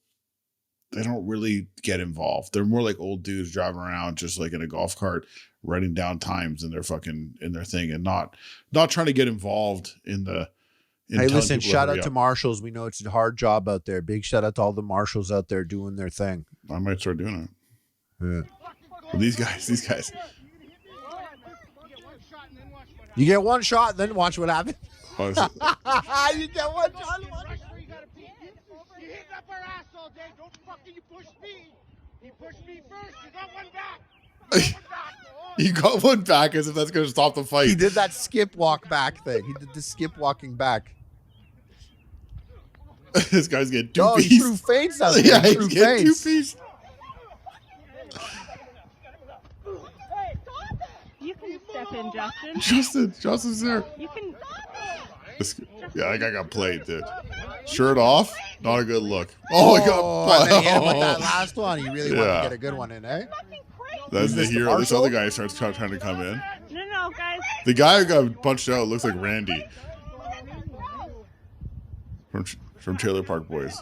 they don't really get involved. They're more like old dudes driving around just like in a golf cart, writing down times in their thing and not trying to get involved in the. Hey, listen, shout out to marshals. We know it's a hard job out there. Big shout out to all the marshals out there doing their thing. I might start doing it. Yeah. Well, these guys. You get one shot, then watch what happens. You get one shot. You hit up our ass all day. Don't fucking you push me. He pushed me first. You got one back. You got one back as if that's going to stop the fight. He did that skip walk back thing. He did the skip walking back. This guy's getting two-piece. Oh, he threw feints out there. Yeah, he threw he's getting feints. two-piece. You can step in, Justin. Justin's there. You can. Yeah, that guy got played, dude. Shirt off, not a good look. Oh, my God. And then he hit him with that last one. He really wanted to get a good one in, eh? That's the hero. This other guy starts trying to come in. No, guys. The guy who got punched out looks like Randy from Trailer Park Boys.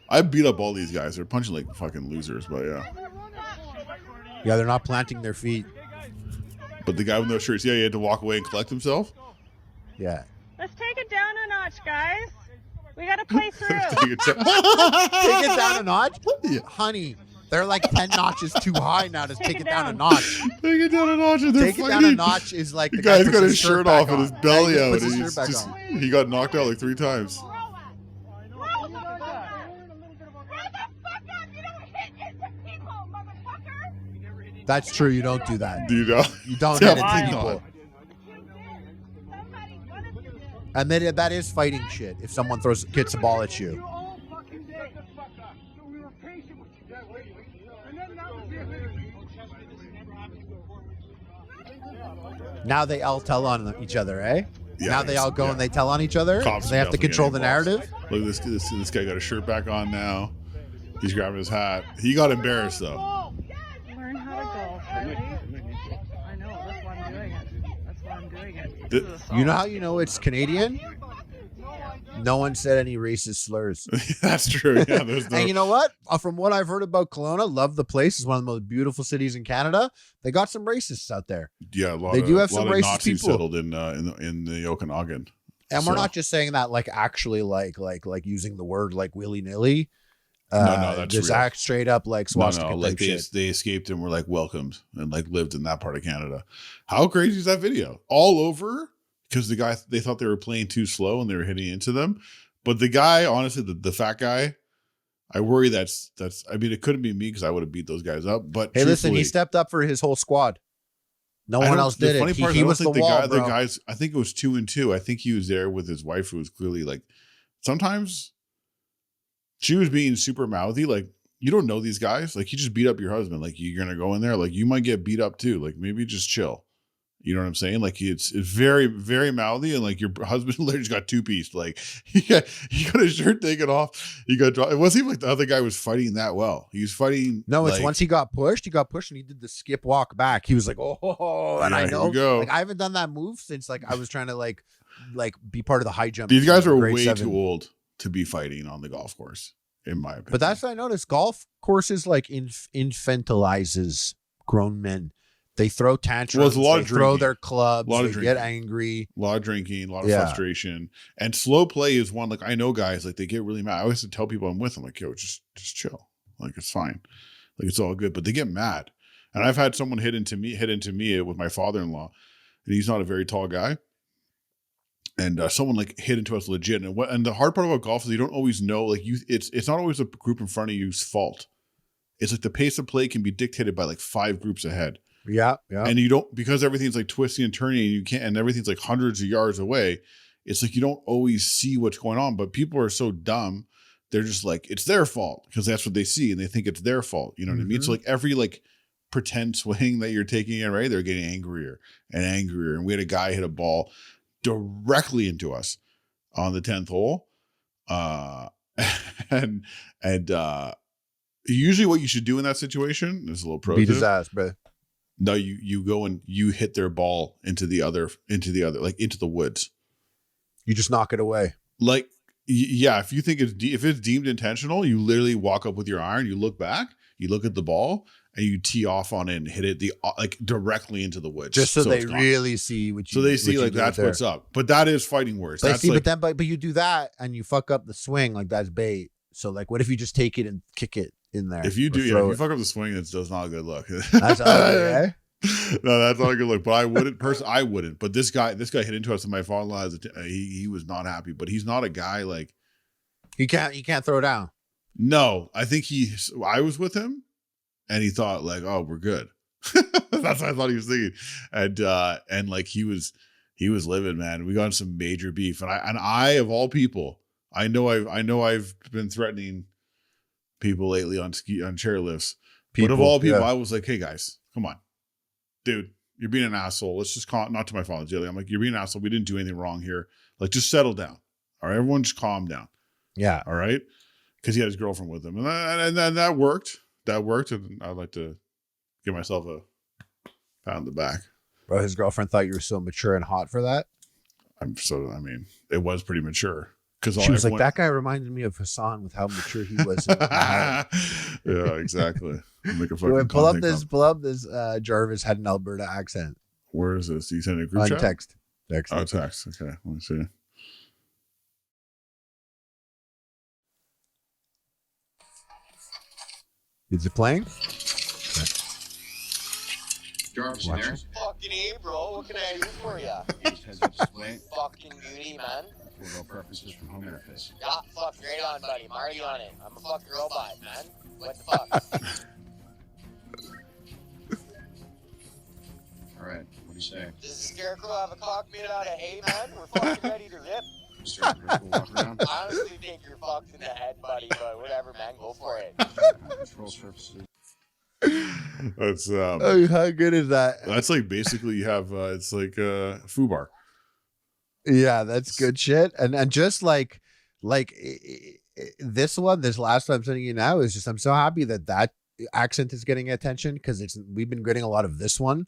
I beat up all these guys. They're punching like fucking losers, but yeah. Yeah, they're not planting their feet. But the guy with no shirts, yeah, he had to walk away and collect himself. Yeah. Let's take it down a notch, guys. We gotta play through. Take it down. Take it down a notch? Yeah. Honey, they're like 10 notches too high now to take it down a notch. Take it down a notch. And they're Take it fighting. down a notch is like the guy's got his shirt off and his belly out. And He got knocked out like 3 times. That's true. You don't do that. Do you know? You don't hit Definitely people. not. And then that is fighting shit. If someone kicks a ball at you. Now they all tell on each other, eh? Yeah, now they all go and they tell on each other. Cops They have to control the involved. narrative. Look, this guy got a shirt back on now. He's grabbing his hat. He got embarrassed though. Learn how to golf, right? I know. That's why I'm doing it. That's why I'm doing it. You know how you know it's Canadian? No one said any racist slurs. That's true. Yeah, there's no. And you know what? From what I've heard about Kelowna, love the place. It's one of the most beautiful cities in Canada. They got some racists out there. Yeah, a lot They of, do have some lot of racist Nazis people. settled in the Okanagan. And we're not just saying that like actually like using the word like willy nilly. No, that's there's real. straight up like swastika like type shit. they escaped and were like welcomed and like lived in that part of Canada. How crazy is that video? All over because the guy they thought they were playing too slow and they were hitting into them. But the guy, honestly, the fat guy, I worry that's. I mean, it couldn't be me because I would have beat those guys up. But Hey, listen, he stepped up for his whole squad. No one else did it. He was the wall, bro. The guys, I think it was 2 and 2. I think he was there with his wife, who was clearly like. Sometimes she was being super mouthy. Like you don't know these guys. Like he just beat up your husband. Like you're gonna go in there. Like you might get beat up too. Like maybe just chill. You know what I'm saying? Like it's very, very mouthy, and like your husband literally just got 2-pieced. Like he got his shirt taken off. He got dropped. It wasn't even like the other guy was fighting that well. He was fighting. No, it's like, once he got pushed, and he did the skip walk back. He was like, oh, and Yeah, I here know, we go. like I haven't done that move since like I was trying to like be part of the high jump. These guys are grade way 7. too old to be fighting on the golf course, in my opinion. But that's what I noticed. Golf courses like infantilizes grown men. They throw tantrums. Well, it's a lot they of throw drinking. their clubs. A lot of They get drinking. angry. a lot of drinking, a lot of frustration, and slow play is one. Like I know guys, like they get really mad. I always tell people I'm with them, like, yo, just chill. Like it's fine. Like it's all good. But they get mad. And I've had someone hit into me with my father-in-law, and he's not a very tall guy. And someone like hit into us legit. And the hard part about golf is you don't always know. Like it's not always the group in front of you's fault. It's like the pace of play can be dictated by like 5 groups ahead. Yeah. And you don't, because everything's like twisting and turning and you can't, and everything's like hundreds of yards away. It's like you don't always see what's going on, but people are so dumb. They're just like, it's their fault because that's what they see and they think it's their fault. You know what I mean? So like every like pretend swing that you're taking in, right? They're getting angrier and angrier. And we had a guy hit a ball directly into us on the 10th hole. And usually what you should do in that situation is a little pro Beat tip. his ass, bro. No, you go and you hit their ball into the other, like into the woods. You just knock it away. Like, yeah, if you think if it's deemed intentional, you literally walk up with your iron, you look back, you look at the ball, and you tee off on it and hit it like directly into the woods. Just so they it's gone. really see what you. So they see what like you did that's there. what's up. But that is fighting words. They That's see, like, but you do that and you fuck up the swing, like that's bait. So like, what if you just take it and kick it in there? if you do, or yeah, throw if you it? fuck up the swing, it's just not a good look. That's ugly, eh? No, that's not a good look. But I wouldn't. I wouldn't. But this guy hit into us, and my father-in-law, he was not happy. But he's not a guy like He can't throw down. No, I think I was with him, and he thought like, oh, we're good. That's what I thought he was thinking. And like he was livid, man. We got in some major beef. And I of all people, I know I've been threatening people lately on chairlifts. But of all people, I was like, hey guys, come on. Dude, you're being an asshole. Let's just not to my father, Jilly. I'm like, you're being an asshole. We didn't do anything wrong here. Like, just settle down. All right, everyone just calm down. Yeah. All right. Because he had his girlfriend with him. And then that worked. That worked. And I'd like to give myself a pat on the back. Bro, his girlfriend thought you were so mature and hot for that. I mean, it was pretty mature. Because she was like, that guy reminded me of Hassan with how mature he was. Yeah, exactly. Make a fucking pull up this Jarvis had an Alberta accent. Where is this? You sent a group on chat? Text. Oh, text. Okay, let me see. Is it playing? Jarvis, you there? Fucking A, bro. What can I do for you? Fucking beauty, man. For all purposes from home interface. Yeah, fuck, right on, buddy. I'm already on it. I'm a fucking robot, man. What the fuck? All right, what do you say? Does the scarecrow have a cock made out of hay, man? We're fucking ready to rip. I honestly think you're fucked in the head, buddy, but whatever, man. Go for it. Control surfaces. That's oh, how good is that? That's like basically you have it's like FUBAR. Yeah, that's good shit. And just like this last one I'm sending you now is just, I'm so happy that accent is getting attention, because we've been getting a lot of this one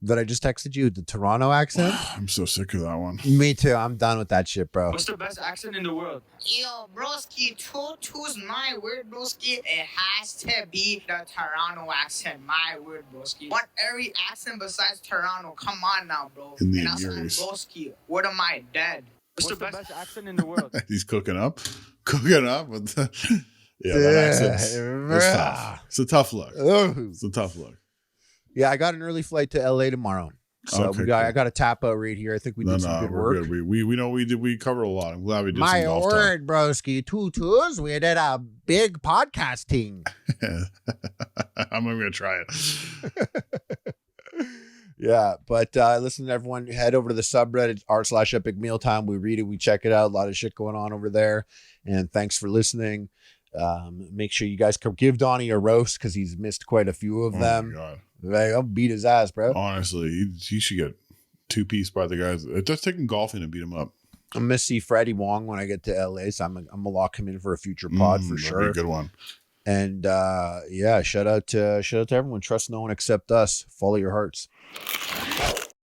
that I just texted you, the Toronto accent. I'm so sick of that one. Me too. I'm done with that shit, bro. What's the best accent in the world? Yo, broski, two's my word, broski. It has to be the Toronto accent, my word, broski. What every accent besides Toronto? Come on now, bro. In the and also, broski, what am I dead? What's the best accent in the world? He's cooking up. With the, that accent's tough. It's a tough look. It's a tough look. Yeah, I got an early flight to LA tomorrow. So okay, I got a tap out right here. I think we did some good work. Good. We know we covered a lot. I'm glad we did My some golf word, broski. 2 2s. We did a big podcasting. I'm going to try it. Yeah, but listen, everyone, head over to the subreddit r/epic mealtime. We read it, we check it out. A lot of shit going on over there. And thanks for listening. Make sure you guys give Donnie a roast, because he's missed quite a few of them. My God. Like, I'll beat his ass, bro. Honestly, he should get 2-piece by the guys. Just take him golfing and beat him up. I'm gonna see Freddie Wong when I get to LA, so I'm gonna lock him in for a future pod for sure. Be a good one. And yeah, shout out to everyone. Trust no one except us. Follow your hearts.